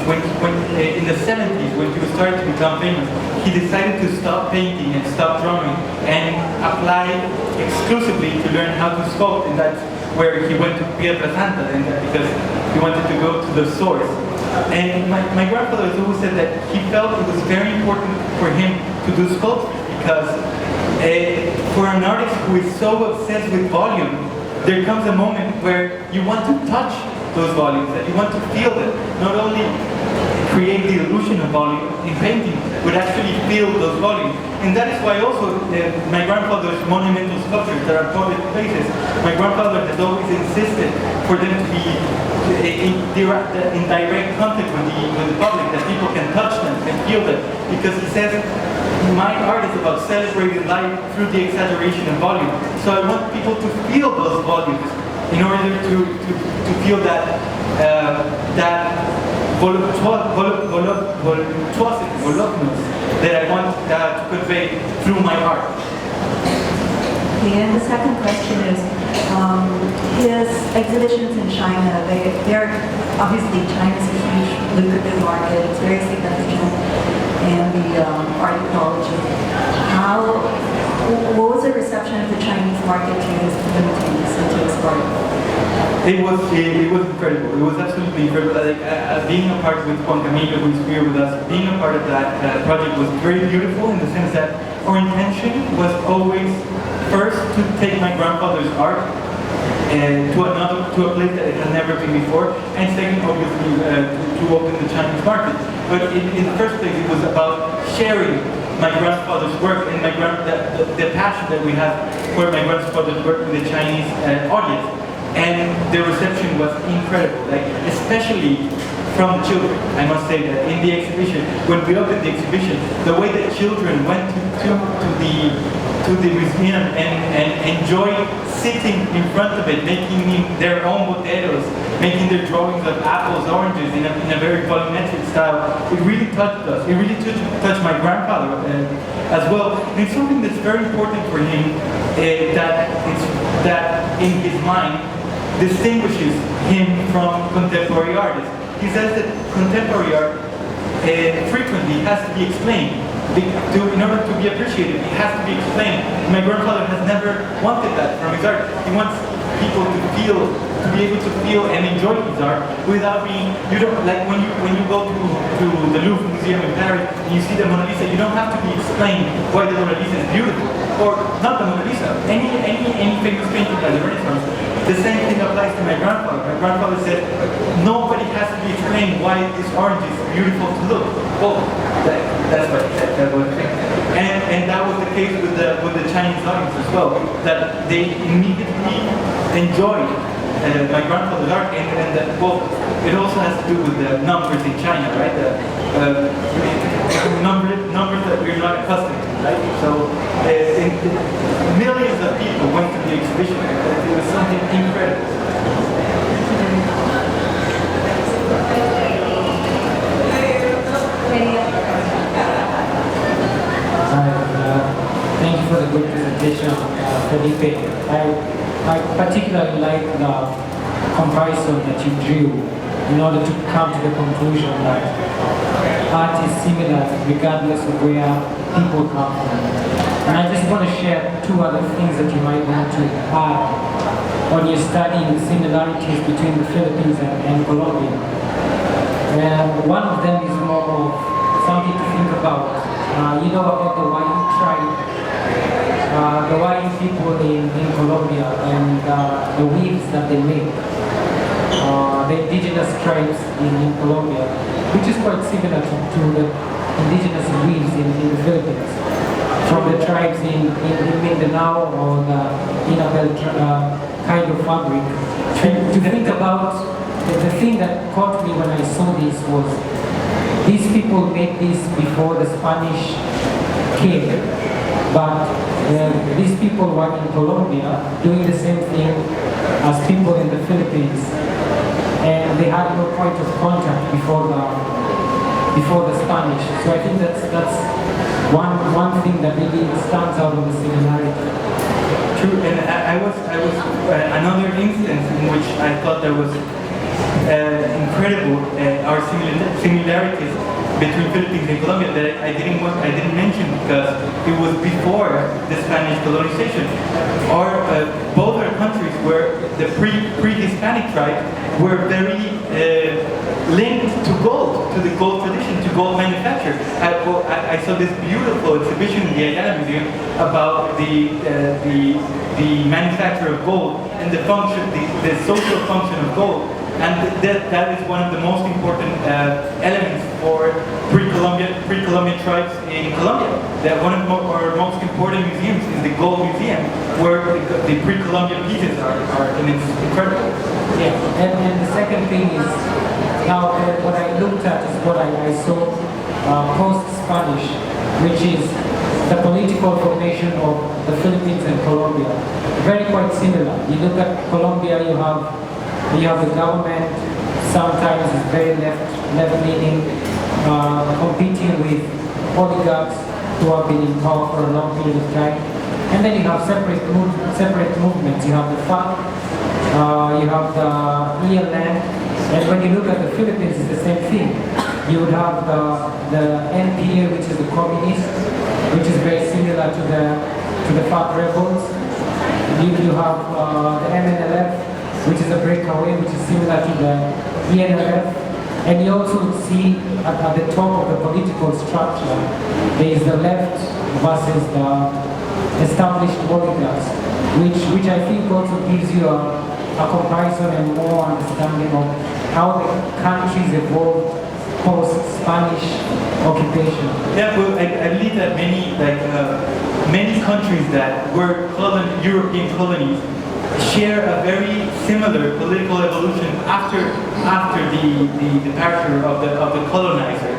when in the 70s, when he was starting to become famous, he decided to stop painting and stop drawing and apply exclusively to learn how to sculpt, and that's where he went to Pietra Santa, and because he wanted to go to the source. And my grandfather has always said that he felt it was very important for him to do sculpture because for an artist who is so obsessed with volume, there comes a moment where you want to touch those volumes, that you want to feel them, not only create the illusion of volume in painting, but actually feel those volumes. And that is why also my grandfather's monumental sculptures that are public places, my grandfather has always insisted for them to be in direct contact with the public, that people can touch them and feel them, because he says, my art is about celebrating life through the exaggeration of volume. So I want people to feel those volumes in order to feel that voluptuousness that I want to convey through my art. And the second question is, his exhibitions in China, they're obviously China's a huge lucrative market, it's very significant, and the art ecology. What was the reception of the Chinese market to his paintings and to his art? It was incredible. It was absolutely incredible. Like being a part with Juan Camilo, who is here with us, being a part of that project was very beautiful in the sense that our intention was always first to take my grandfather's art to a place that it had never been before, and second, obviously, to open the Chinese market. But in the first place, it was about sharing my grandfather's work and the passion that we have for my grandfather's work with the Chinese audience. And the reception was incredible, like especially from children. I must say that in the exhibition, when we opened the exhibition, the way that children went to the museum and enjoyed sitting in front of it, making their own boteros, making their drawings of apples, oranges in a very volumetric style, it really touched us. It really touched my grandfather as well. And it's something that's very important for him, that in his mind distinguishes him from contemporary artists. He says that contemporary art frequently has to be explained. In order to be appreciated, it has to be explained. My grandfather has never wanted that from his art. He wants people to be able to feel and enjoy his art without being, like when you go to the Louvre Museum in Paris and you see the Mona Lisa, you don't have to be explained why the Mona Lisa is beautiful. Or not the Mona Lisa, any famous painting by the Renaissance. The same thing applies to my grandfather. My grandfather said, nobody has to be explained why this orange is beautiful to look. Oh, that's what he said. And that was the case with the Chinese audience as well. That they immediately enjoyed my grandfather's art, and well, it also has to do with the numbers in China, right? Numbers that we're not accustomed to, right? So millions of people went to the exhibition. It was something incredible. Thank you for the good presentation, Felipe. I particularly like the comparison that you drew in order to come to the conclusion that art is similar regardless of where people come from. And I just want to share two other things that you might want to add when you're studying the similarities between the Philippines and Colombia. And one of them is more of something to think about. You know about the Wayu tribe, the Wayu people in Colombia, and the weaves that they make. The indigenous tribes in Colombia, which is quite similar to the indigenous weaves in the Philippines, from the tribes in Mindanao or the Inabel kind of fabric. To think about the thing that caught me when I saw this was these people made this before the Spanish came, but these people were in Colombia doing the same thing as people in the Philippines, and they had no point of contact before the Spanish. So I think that's one thing that really stands out of the similarity. True, and I was another instance in which I thought there was incredible our similarities between Philippines and Colombia that I didn't mention because it was before the Spanish colonization. Both our countries were the pre-Hispanic tribes were very linked to gold, to the gold tradition, to gold manufacture. I saw this beautiful exhibition in the Ayala Museum about the manufacture of gold and the function, the social function of gold. And that is one of the most important elements for pre-Columbian tribes in Colombia. That one of our most important museums is the Gold Museum, where the pre-Columbian pieces are, and it's incredible. Yeah, and the second thing is, now what I looked at is what I saw post-Spanish, which is the political formation of the Philippines and Colombia. Very quite similar. You look at Colombia, you have the government, sometimes it's very left-leaning, competing with oligarchs who have been in power for a long period of time. And then you have separate movements. You have the FARC, you have the ELN, and when you look at the Philippines, it's the same thing. You would have the NPA, which is the communist, which is very similar to the FARC rebels. You have the MNLF, which is a breakaway, which is similar to the ENLF. And you also see at the top of the political structure, there is the left versus the established oligarchs, which I think also gives you a comparison and more understanding of how the countries evolved post-Spanish occupation. Yeah, well, I believe that many countries that were European colonies share a very similar political evolution after the departure of the colonizer.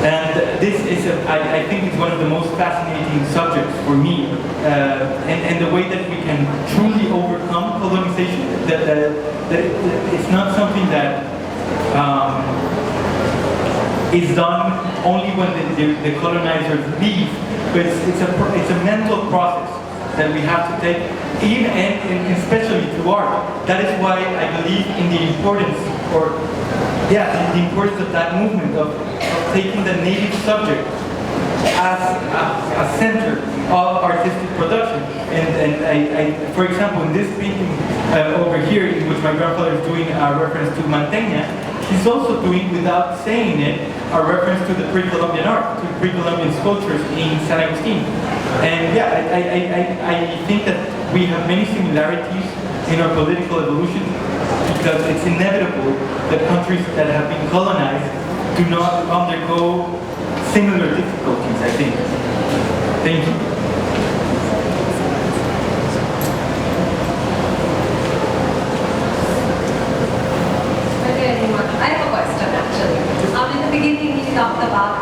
And this is, I think, it's one of the most fascinating subjects for me, and the way that we can truly overcome colonization. That it's not something that is done only when the colonizers leave, but it's a mental process that we have to take, even and especially through art. That is why I believe in the importance, the importance of that movement of taking the native subject as a center of artistic production. And I, for example, in this painting over here, in which my grandfather is doing a reference to Mantegna, he's also doing, without saying it, a reference to the pre-Columbian art, to pre-Columbian sculptures in San Agustin. And yeah, I think that we have many similarities in our political evolution, because it's inevitable that countries that have been colonized do not undergo similar difficulties, I think. Thank you. I have a question actually. In the beginning you talked about,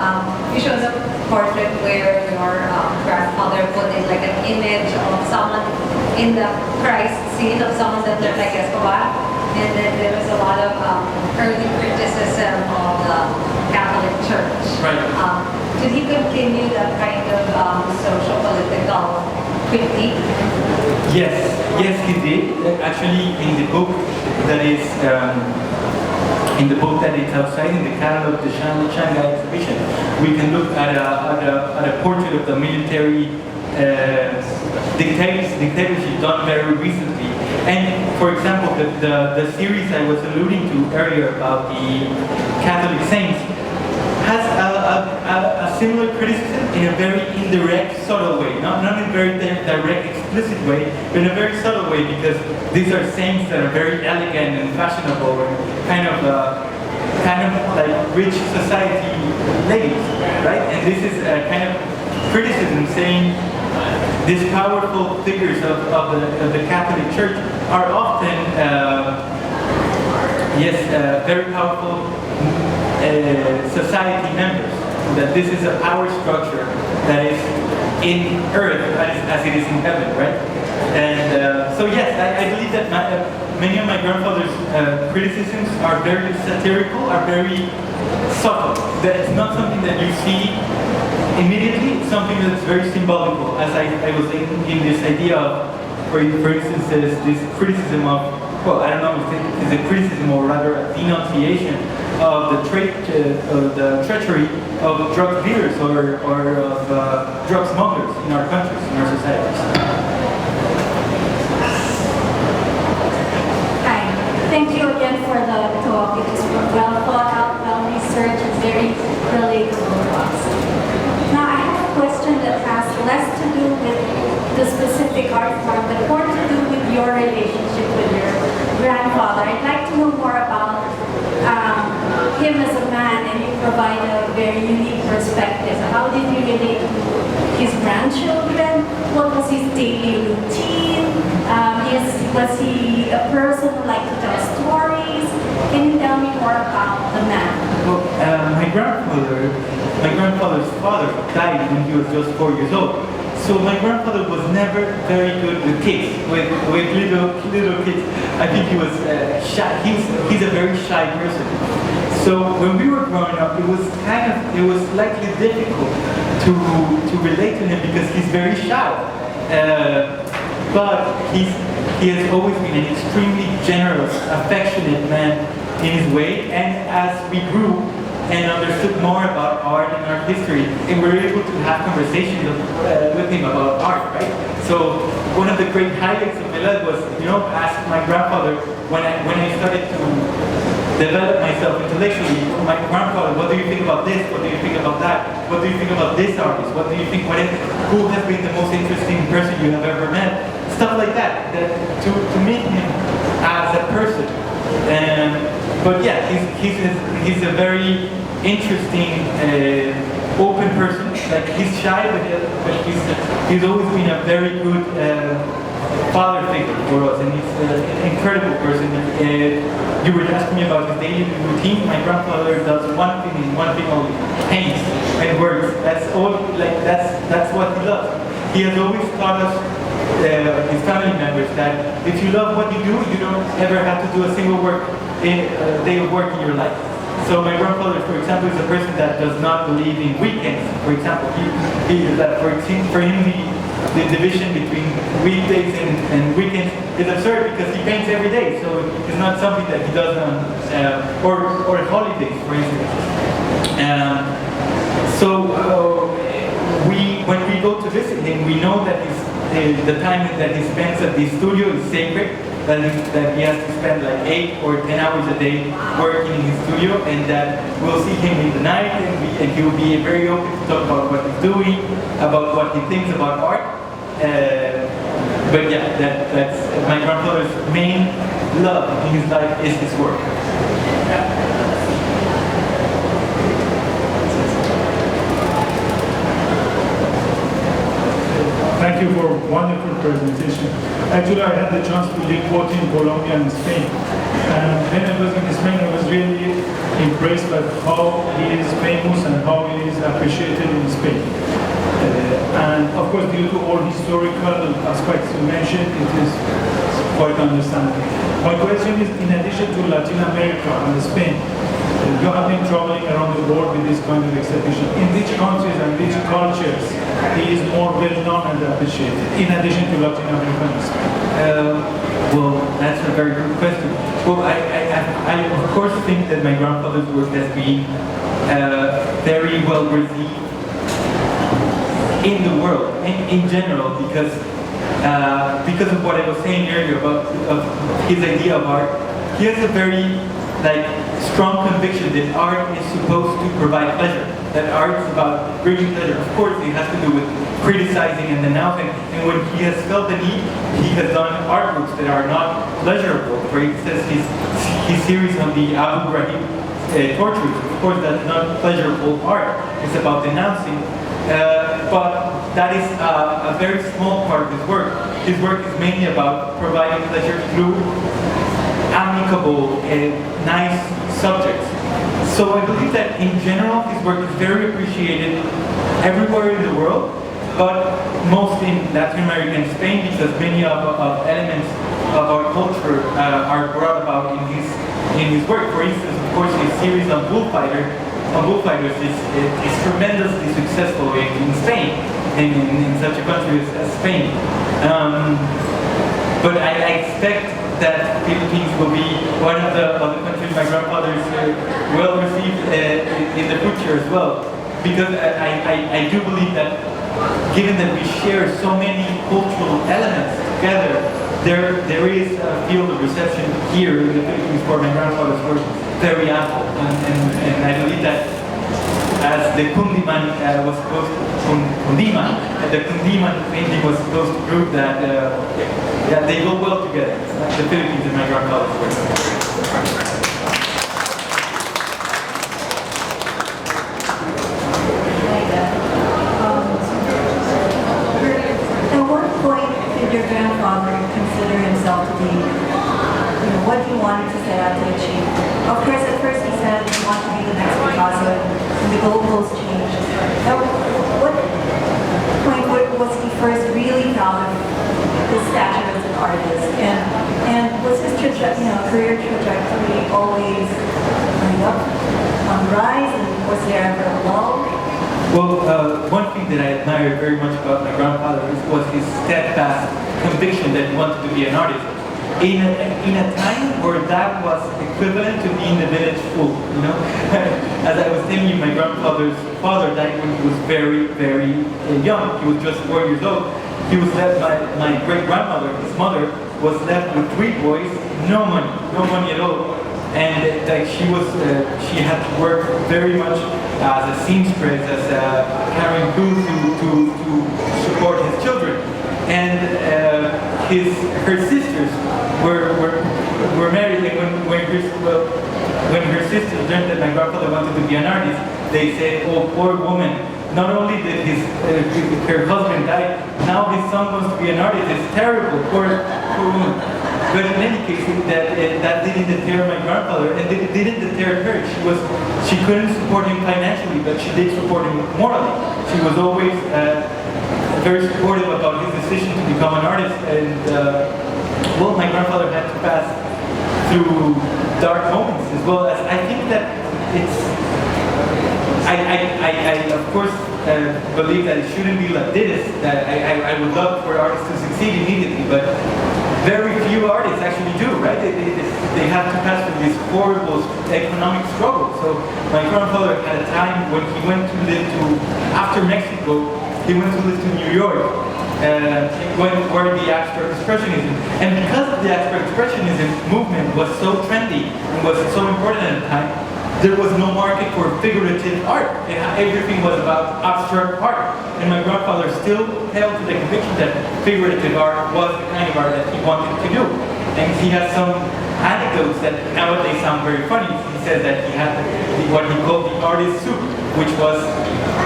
you showed a portrait where your grandfather put in like an image of someone in the Christ scene of someone that looked like Escobar. And then there was a lot of early criticism of the Catholic Church. Right. Did he continue that kind of social political critique? Yes, he did. Actually, in the book that is outside in the catalog of the Shanghai exhibition, we can look at a portrait of the military dictatorship done very recently. And for example, the series I was alluding to earlier about the Catholic saints has a similar criticism in a very indirect, subtle way. Not in a very direct, explicit way, but in a very subtle way, because these are saints that are very elegant and fashionable and kind of like rich society ladies, right? And this is a kind of criticism saying these powerful figures of the Catholic Church are often, very powerful society members. That this is a power structure that is in earth as it is in heaven, right? And so yes, I believe that many of my grandfather's criticisms are very satirical, are very subtle. That it's not something that you see immediately, it's something that's very symbolical. As I was in this idea of, for instance, this criticism of, well, I don't know if it's a criticism or rather a denunciation of the treachery of drug dealers or of drug smugglers in our countries, in our societies. Hi, thank you again for the talk. It was well thought out, well researched, and very relatable to us. Now I have a question that has less to do with the specific art form, but more to do with your relationship with your grandfather. I'd like to know more about him as a man, and you provide a very unique perspective. How did you relate to his grandchildren? What was his daily routine? Was he a person who liked to tell stories? Can you tell me more about the man? Well, my grandfather's father died when he was just 4 years old. So my grandfather was never very good with kids, with little kids. I think he was shy. He's a very shy person. So when we were growing up, it was slightly difficult to relate to him because he's very shy. But he has always been an extremely generous, affectionate man in his way. And as we grew and understood more about art and art history, and we were able to have conversations with him about art, right? So one of the great highlights of my life was, ask my grandfather when I started to develop myself intellectually. My grandfather, what do you think about this? What do you think about that? What do you think about this artist? What do you think? Who has been the most interesting person you have ever met? Stuff like that. To meet him as a person. But yeah, he's a very interesting, open person. Like he's shy, but he's always been a very good father figure for us, and he's an incredible person. You were asking me about his daily routine. My grandfather does one thing and one thing only: paints and works. That's all. Like that's what he loves. He has always taught us, his family members, that if you love what you do, you don't ever have to do a single day of work in your life. So my grandfather, for example, is a person that does not believe in weekends. For example, for him the division between weekdays and weekends is absurd because he paints every day. So it's not something that he does on or holidays, for instance. When we go to visit him, we know that the time that he spends at the studio is sacred. That he has to spend like 8 or 10 hours a day working in his studio, and that we'll see him in the night, and he will be very open to talk about what he's doing, about what he thinks about art. But yeah, that's my grandfather's main love in his life is his work. Thank you for a wonderful presentation. Actually, I had the chance to live both in Colombia and Spain. And when I was in Spain, I was really impressed by how he is famous and how he is appreciated in Spain. And of course, due to all historical aspects you mentioned, it is quite understandable. My question is, in addition to Latin America and Spain, you have been traveling around the world with this kind of exhibition. In which countries and which cultures he is more well-known and appreciated, in addition to Latin America and Spain? Well, that's a very good question. Well, I of course think that my grandfather's work has been very well received in the world, in general, because of what I was saying earlier about his idea of art. He has a very strong conviction that art is supposed to provide pleasure, that art is about bringing pleasure. Of course, it has to do with criticizing and denouncing, and when he has felt the need, he has done artworks that are not pleasurable. For instance, his series on the Abu Ghraib tortures, of course, that's not pleasurable art. It's about denouncing, but that is a very small part of his work. His work is mainly about providing pleasure through amicable and nice subjects. So I believe that in general his work is very appreciated everywhere in the world, but most in Latin America and Spain, because many of elements of our culture are brought about in his work. For instance, of course, his series on bullfighters is tremendously successful in Spain, in such a country as Spain. But I expect that Philippines will be one of the countries my grandfather is well received in the future as well. Because I do believe that given that we share so many cultural elements together, there is a field of reception here in the Philippines for my grandfather's work very ample. And I believe that as the Kundiman was supposed to, the Kundiman painting was supposed to prove that they go well together, the Philippines and my grandfather's work. Your grandfather consider himself to be, what he wanted to set out to achieve. Of course, at first he said he wanted to be the next Picasso, and the goalposts changed. At what point was he first really proud of his stature as an artist? And was his career trajectory always up on the rise, and was there ever a lull? Well, one thing that I admired very much about my grandfather was his steadfast conviction that he wanted to be an artist. In a time where that was equivalent to being the village fool, As I was telling you, my grandfather's father died when he was very, very young. He was just 4 years old. He was left by my great-grandmother, his mother, was left with 3 boys, no money at all. And she had to work very much as a seamstress, as carrying food to support his children. And her sisters were married, and when her sisters learned that my grandfather wanted to be an artist, they said, "Oh, poor woman! Not only did her husband die, now his son wants to be an artist. It's terrible, poor woman." But in any case, that didn't deter my grandfather, and it didn't deter her. She couldn't support him financially, but she did support him morally. She was always very supportive about his decision to become an artist. And my grandfather had to pass through dark moments as well. As I think that it's. I of course believe that it shouldn't be like this. That I would love for artists to succeed immediately, but very few artists actually do, right? They have to pass through this horrible economic struggle. So my grandfather had a time when he went to live after Mexico, he went to live to New York, where the abstract expressionism. And because the abstract expressionism movement was so trendy and was so important at the time, there was no market for figurative art. Everything was about abstract art. And my grandfather still held to the conviction that figurative art was the kind of art that he wanted to do. And he has some anecdotes that nowadays sound very funny. He says that he had what he called the artist soup, which was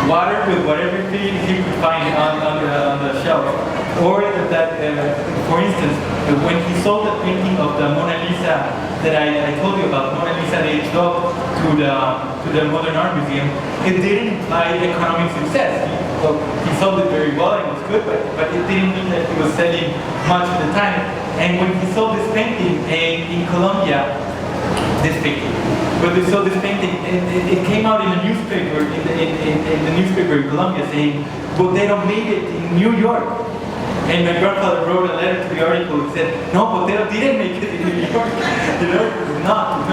water with whatever thing he could find on the shelf. Or that, for instance, when he sold the painting of the Mona Lisa that I told you about, Mona Lisa aged up to the Modern Art Museum, it didn't imply economic success. He sold it very well and it was good, but it didn't mean that he was selling much at the time. And when he sold this painting in Colombia, when they saw this painting, it came out in a newspaper, in the newspaper in Colombia, saying, Botero made it in New York. And my grandfather wrote a letter to the article and said, no, Botero didn't make it in New York. Not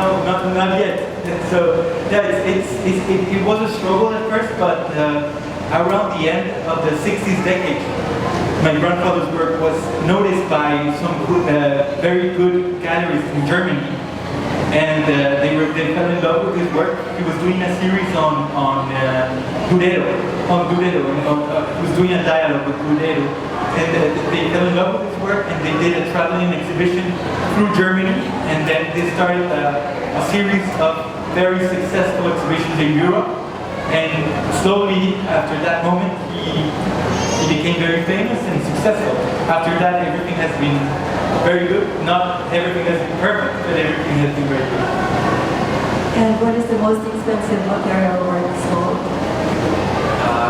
yet. And so, yeah, it was a struggle at first, but around the end of the 60s decade, my grandfather's work was noticed by some very good galleries in Germany. And they fell in love with his work. He was doing a series on Botero. He was doing a dialogue with Botero. And they fell in love with his work, and they did a traveling exhibition through Germany. And then they started a series of very successful exhibitions in Europe. And slowly, after that moment, he became very famous and successful. After that, everything has been very good. Not everything has been perfect, but everything has been very good. And what is the most expensive Botero work sold?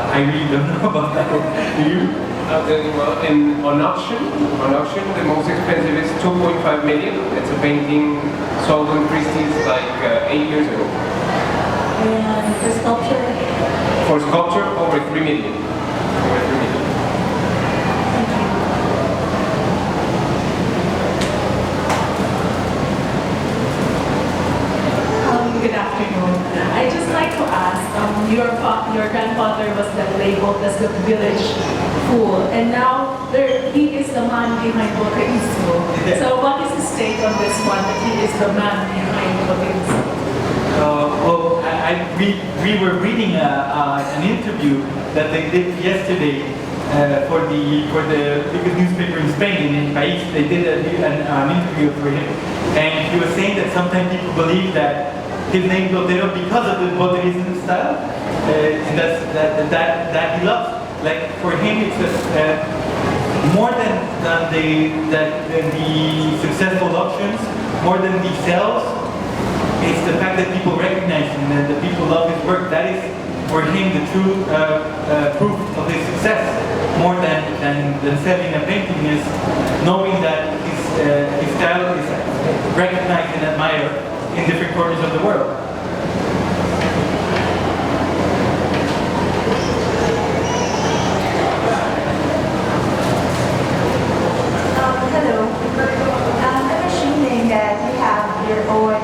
I really don't know about that. Do you? I'll tell you well, on auction, the most expensive is 2.5 million. It's a painting sold on Christie's like 8 years ago. And for sculpture? For sculpture, over 3 million. Over 3 million. Good afternoon. I'd just like to ask, your grandfather was then labeled as the village fool, and now he is the man behind Botero. So what is his take on this one, that he is the man behind Botero? Well, we were reading an interview that they did yesterday for the biggest newspaper in Spain, in País. They did an interview for him, and he was saying that sometimes people believe that his name Botero because of the Boterism style, and that he loves. Like for him, it's just more than the successful auctions, more than the sales. It's the fact that people recognize him and that people love his work. That is for him the true proof of his success. More than selling a painting is knowing that his style is recognized and admired in different corners of the world. Hello. I'm assuming that you have your own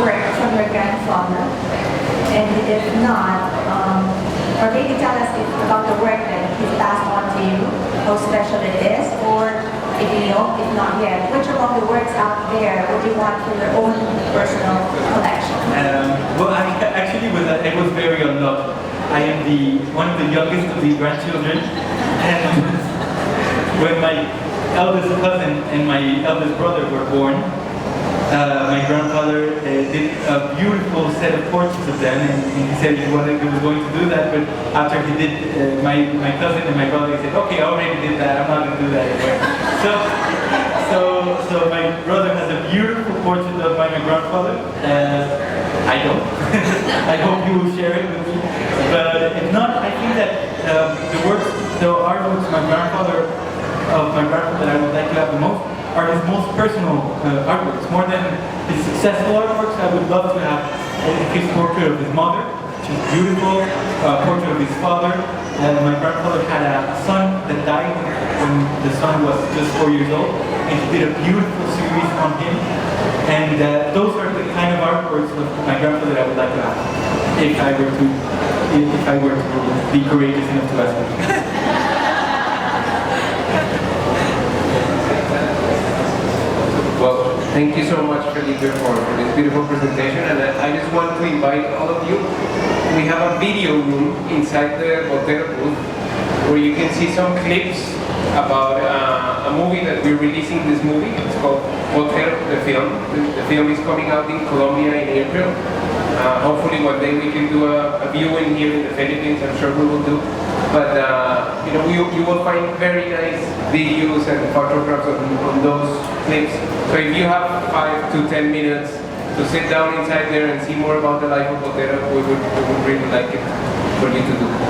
work from your grandfather, and if not, or maybe tell us about the work that he's passed on to you, how special it is, or if you know, if not yet, which among the works out there would you want for your own personal collection? Well, actually, I was very unlucky. I am one of the youngest of the grandchildren, and when my eldest cousin and my eldest brother were born, my grandfather did a beautiful set of portraits of them, and he said he was going to do that, but after he did, my cousin and my brother said, okay, I already did that, I'm not going to do that anymore. So my brother has a beautiful portrait of my grandfather. I don't. I hope you will share it with me. But if not, I think that the artworks of my grandfather that I would like to have the most are his most personal artworks. More than his successful artworks, I would love to have his portrait of his mother, which is beautiful, portrait of his father. My grandfather had a son that died when the son was just 4 years old, and he did a beautiful series on him. And those are the kind of artworks of my grandfather that I would like to have, if I were to be courageous enough to ask him. Well, thank you so much, Felipe, for this beautiful presentation, and I just want to invite all of you. We have a video room inside the Botero booth where you can see some clips about a movie that we're releasing this movie. It's called Botero, the film. The film is coming out in Colombia in April. Hopefully one day we can do a viewing here in the Philippines. I'm sure we will do. But you know, you will find very nice videos and photographs on those clips. So if you have 5 to 10 minutes to sit down inside there and see more about the life of Botero, we would really like it for you to do.